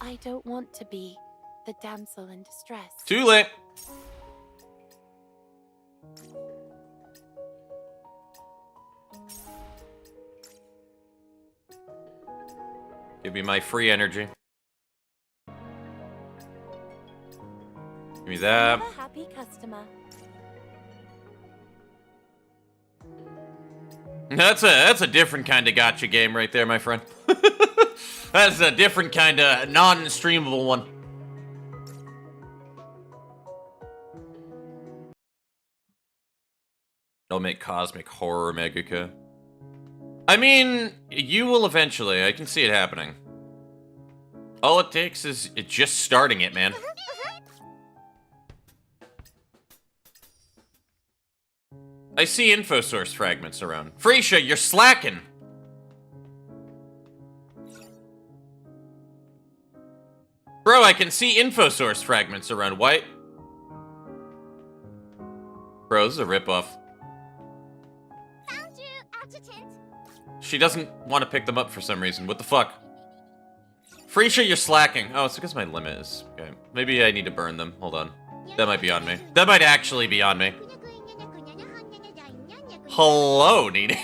I don't want to be the damsel in distress. Too late. Give me my free energy. Give me that. I'm a happy customer. That's a different kind of gotcha game right there, my friend. That's a different kind of non-streamable one. I'll make cosmic horror Megaka. I mean, you will eventually. I can see it happening. All it takes is just starting it, man. I see info source fragments around. Freesia, you're slacking. Bro, I can see info source fragments around. White. Bro, this is a ripoff. Found you, adjutant. She doesn't want to pick them up for some reason. What the fuck? Freesia, you're slacking. Oh, it's because my limit is... Okay. Maybe I need to burn them. Hold on. That might be on me. That might actually be on me. Hello, Nene.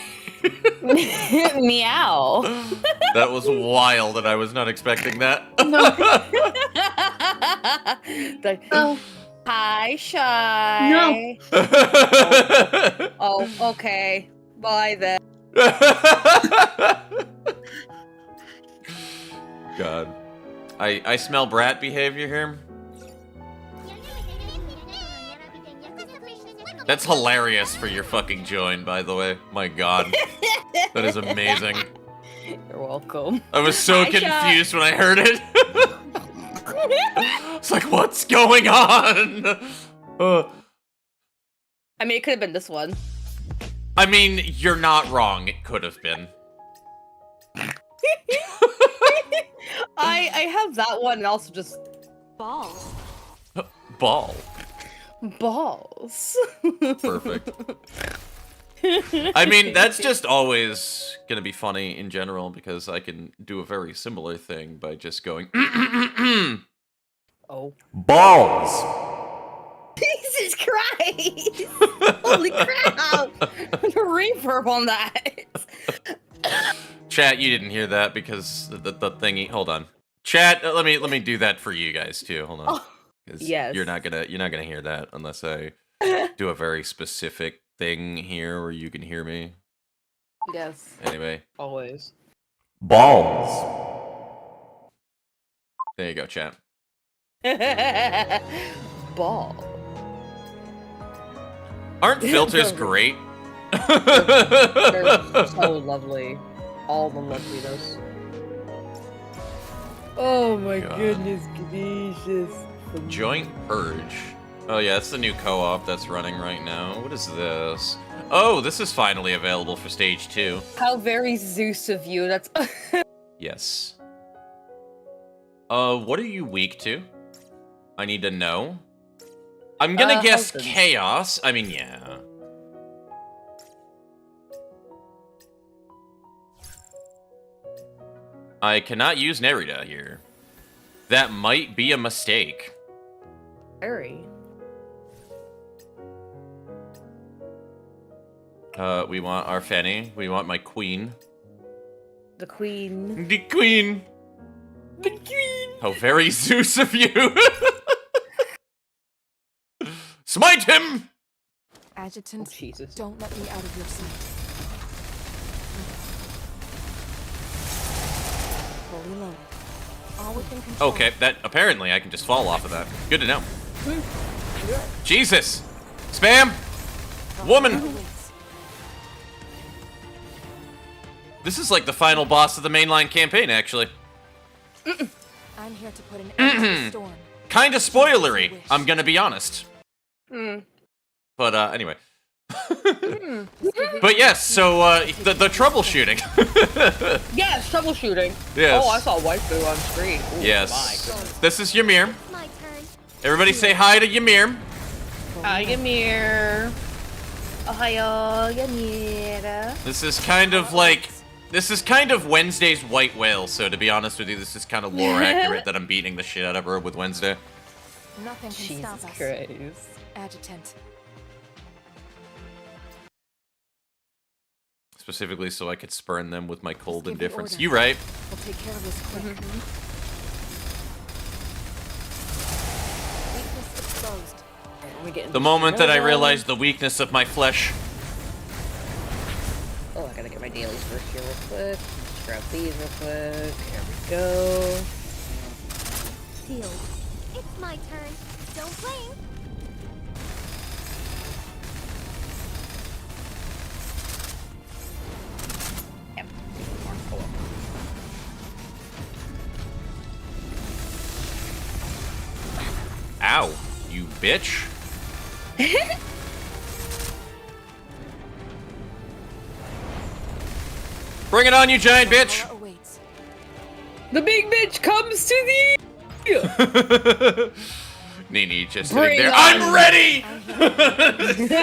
Meow. That was wild, and I was not expecting that. Like, Oh, hi, Shy. No. Oh, okay. Bye then. God. I smell brat behavior here. That's hilarious for your fucking join, by the way. My god. That is amazing. You're welcome. I was so Hi, confused when I heard it. It's like, what's going on? I mean, it could have been this one. I mean, you're not wrong. It could have been. I have that one and also just Balls. Ball. balls. Perfect. I mean, that's just always gonna be funny in general because I can do a very similar thing by just going Oh. balls. Jesus Christ! Holy crap! The reverb on that. Chat, you didn't hear that because the thingy. Hold on, chat. Let me do that for you guys too. Hold on. Oh, 'Cause yes. you're not gonna hear that unless I do a very specific thing here where you can hear me. Yes. Anyway, Always. balls. There you go, chat. Ball. Aren't filters great? They're so lovely. All the loveliness. Oh my God. goodness gracious. Joint Purge. Oh yeah, that's the new co-op that's running right now. What is this? Oh, this is finally available for stage 2. How very Zeus of you. That's Yes. What are you weak to? I need to know. I'm gonna guess husbands. chaos. I mean, yeah. I cannot use Nerida here. That might be a mistake. very. We want our Fanny. We want my queen. The queen. The queen. The queen. How very Zeus of you. Smite him! Adjutant, Jesus. don't let me out of your sight. Fully loaded. All within control. Okay, that apparently I can just fall off of that. Good to know. Jesus! Spam! Woman! This is like the final boss of the mainline campaign, actually. I'm here to put an end to the storm. Kinda spoilery, I'm gonna be honest. Mm. But, anyway. But yes, so, the troubleshooting. Yes, troubleshooting. Yes. Oh, I saw waifu on screen. Ooh, Yes. My goodness. This is Ymir. My turn. Everybody say hi to Ymir. Hi, Ymir. Ohayo, Ymir. This is kind of like... This is kind of Wednesday's White Whale, so to be honest with you, this is kind of lore accurate that I'm beating the shit out of her with Wednesday. Nothing can Jesus stop us. Christ. Adjutant. Specifically so I could spurn them with my cold Just give the indifference. order. You right. We'll take care of this quick. Weakness exposed. We getting The moment that I Hello. realized the weakness of my flesh. Oh, I gotta get my dailies first here real quick. Just grab these real quick. There we go. Sealed. It's my turn. Don't blame. Yep. Pull up. Ow, you bitch. Bring it on, you giant bitch. Valhalla awaits. The big bitch comes to the. Nini just Bring sitting there. on. I'm ready!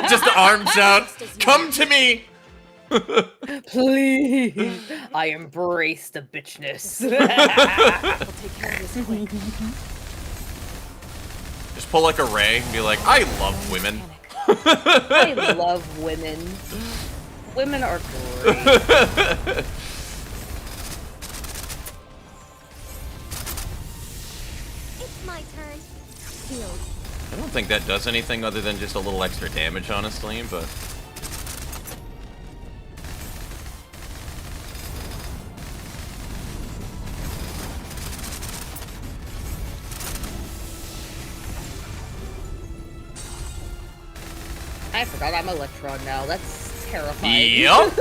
Just the arms out. Come to me! Please. I embrace the bitchness. We'll take care of this quick. Just pull like a ray and be like, I love women. I love women. Women are great. It's my turn. Sealed. I don't think that does anything other than just a little extra damage, honestly, but... I forgot I'm Electron now. That's terrifying. Yup!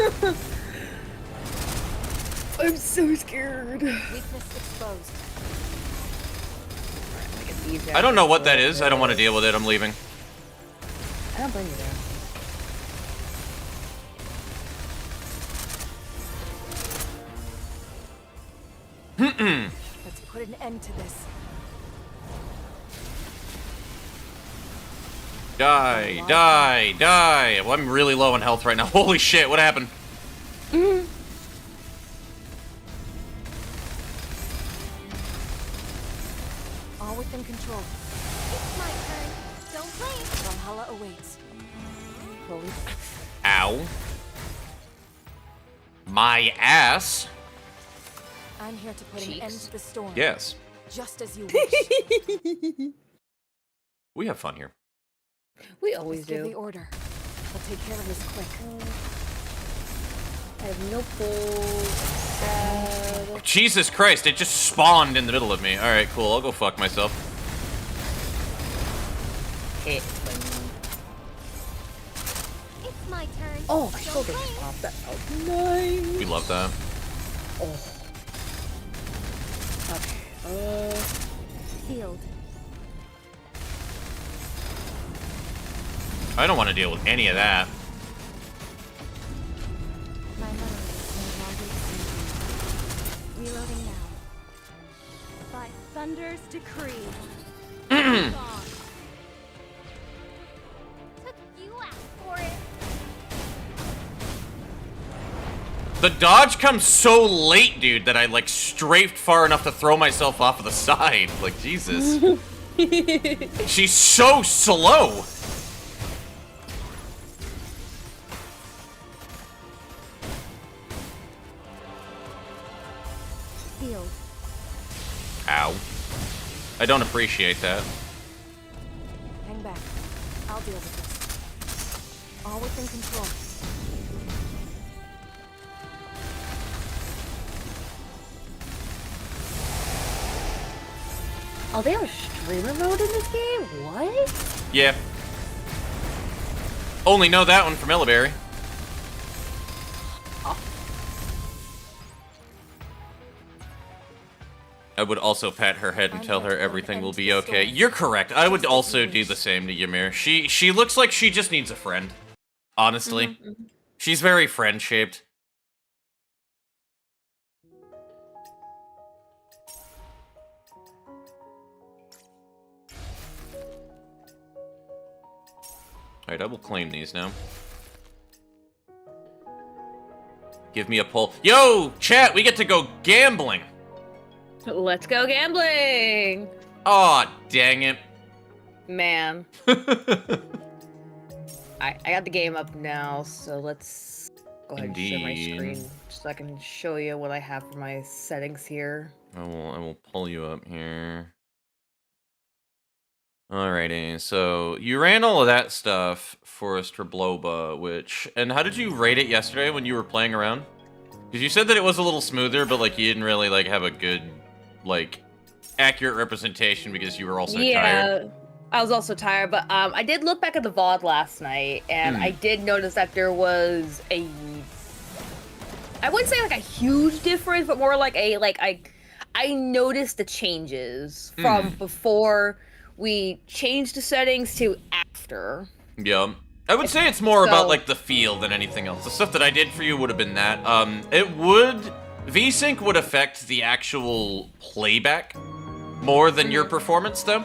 I'm so scared. Weakness exposed. Alright, I'm gonna get these I don't know what that out. is. I don't want to deal with it. I'm leaving. I don't blame you there. Let's put an end to this. Die, die, die. Well, I'm really low on health right now. Holy shit, what happened? All within control. It's my turn. Don't blame. Valhalla awaits. Fully. Ow. My ass. I'm here to put an end to the storm. Yes. Just as you wish. We have fun here. We always Just give the do. order. We'll take care of this quick. I have no pulls. Sad. Jesus Christ, it just spawned in the middle of me. Alright, cool. I'll go fuck myself. Hit. It's my turn. Oh, my Don't shoulder blame. just popped. That felt nice. We love that. Oh. Okay. Sealed. I don't want to deal with any of that. My memory is no longer the same. Reloading now. By Thunder's decree. Gone. Took you out for it. The dodge comes so late, dude, that I, like, strafed far enough to throw myself off of the side. Like, Jesus. She's so slow. field. Ow. I don't appreciate that. Hang back. I'll deal with this. All within control. Oh, they have a streamer mode in this game? What? Yeah. Only know that one from Elleberry. I would also pat her head and tell her everything will be okay. You're correct. I would also do the same to Ymir. She looks like she just needs a friend. Honestly. She's very friend-shaped. Alright, I will claim these now. Give me a pull. Yo, chat, we get to go gambling. Let's go gambling! Aw, dang it. Man. I got the game up now, so let's go ahead and share my Indeed. screen so I can show you what I have for my settings here. I will pull you up here. Alrighty, so you ran all of that stuff for Strabloba, and how did you rate it yesterday when you were playing around? Because you said that it was a little smoother, but like you didn't really like have a good, like, accurate representation because you were also tired. I was also tired, but I did look back at the VOD last night, and I did notice that there was a, I wouldn't say like a huge difference, but more like I noticed the changes from before we changed the settings to after. Yeah. I would say it's more about like the feel than anything else. The stuff that I did for you would have been that. VSync would affect the actual playback more than your performance, though.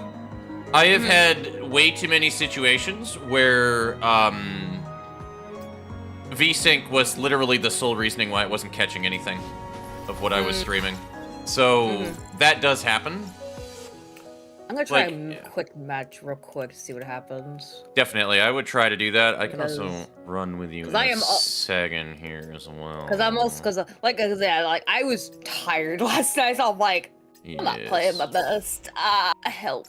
I have had way too many situations where VSync was literally the sole reasoning why it wasn't catching anything of what I was streaming. So that does happen. I'm gonna try a quick match real quick to see what happens. Definitely, I would try to do that. I can also run with you in a second here as well. Because I'm also, like I said, like I was tired last night, so I'm like, I'm not playing my best. Help.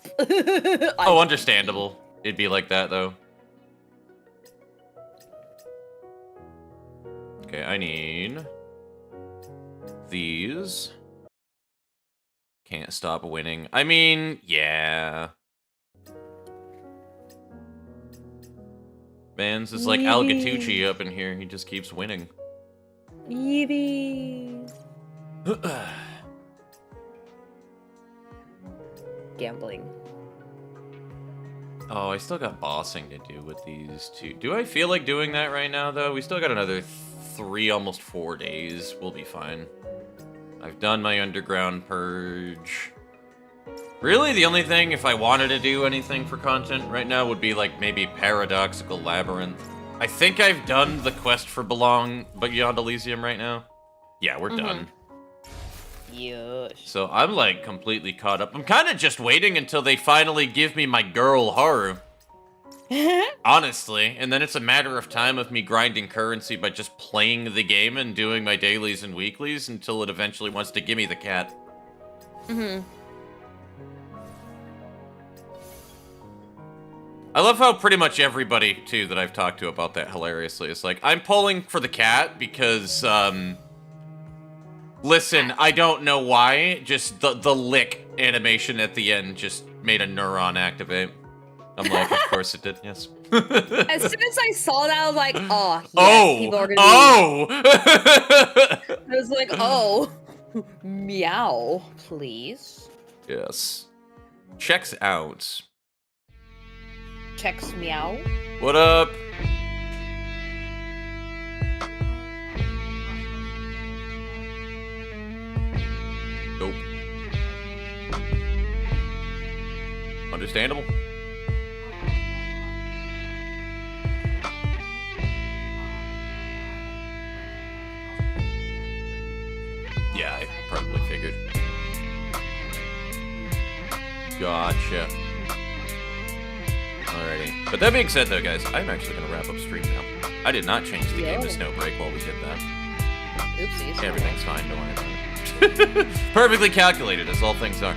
Oh, understandable. It'd be like that, though. Okay, I need these. Can't stop winning. I mean, yeah. Man's is like Algatucci up in here. He just keeps winning. Yeebies. Gambling. Oh, I still got bossing to do with these two. Do I feel like doing that right now, though? We still got another 3, almost 4 days. We'll be fine. I've done my underground purge. Really, the only thing, if I wanted to do anything for content right now, would be like maybe Paradoxical Labyrinth. I think I've done the quest for Beyond Elysium right now. Yeah, we're done. Yes. So I'm like completely caught up. I'm kind of just waiting until they finally give me my girl Haru. Honestly, and then it's a matter of time of me grinding currency by just playing the game and doing my dailies and weeklies until it eventually wants to give me the cat. I love how pretty much everybody, too, that I've talked to about that hilariously is like, I'm pulling for the cat because, listen, I don't know why, just the lick animation at the end just made a neuron activate. I'm like, of course it did, yes. As soon as I saw that, I was like, oh, yes, people are gonna I was like, oh, meow, please. Yes. Checks out. Checks meow. What up? Nope. Understandable. Yeah, I probably figured. Gotcha. Alrighty. But that being said, though, guys, I'm actually going to wrap up stream now. I did not change the game to Snowbreak while we did that. Oopsies. Everything's fine, don't worry about Perfectly calculated, as all things are.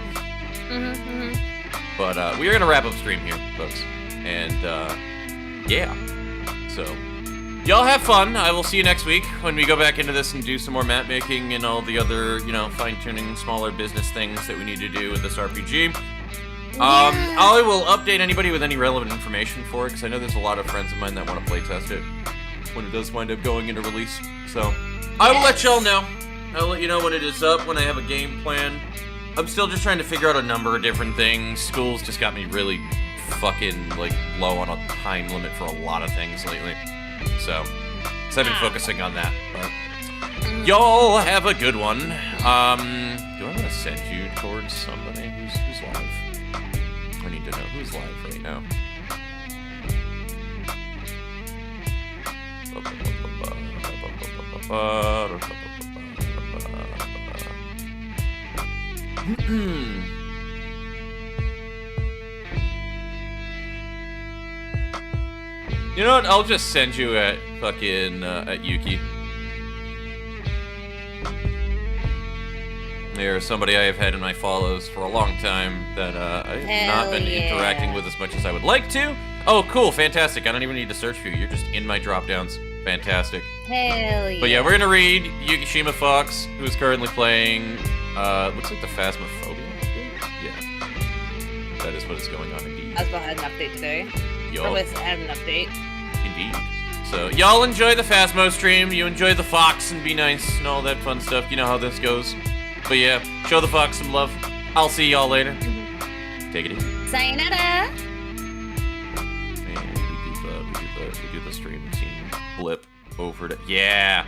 Mm-hmm. But we are gonna wrap up stream here, folks. And yeah. So y'all have fun. I will see you next week when we go back into this and do some more map making and all the other, you know, fine-tuning smaller business things that we need to do with this RPG. I will update anybody with any relevant information for it, because I know there's a lot of friends of mine that want to playtest it when it does wind up going into release. So I will let y'all know. I'll let you know when it is up, when I have a game plan. I'm still just trying to figure out a number of different things. School's just got me really fucking, like, low on a time limit for a lot of things lately. So, because I've been focusing on that. But y'all have a good one. Do I want to send you towards somebody who's live? I need to know who's live right now. You know what? I'll just send you at fucking at Yuki. There's somebody I have had in my follows for a long time that I have not been interacting with as much as I would like to. Oh, cool, fantastic. I don't even need to search for you. You're just in my drop downs. Fantastic. Hell yeah. But yeah, we're gonna read Yukishima Fox, who is currently playing looks like the Phasmophobia update? Yeah. That is what is going on indeed. Asbel had an update today. Yo. Rovis had an update. Indeed. So y'all enjoy the Phasmo stream, you enjoy the Fox and be nice and all that fun stuff. You know how this goes. But yeah, show the Fox some love. I'll see y'all later. Take it easy. Sayonara! And we do the stream routine blip over to yeah.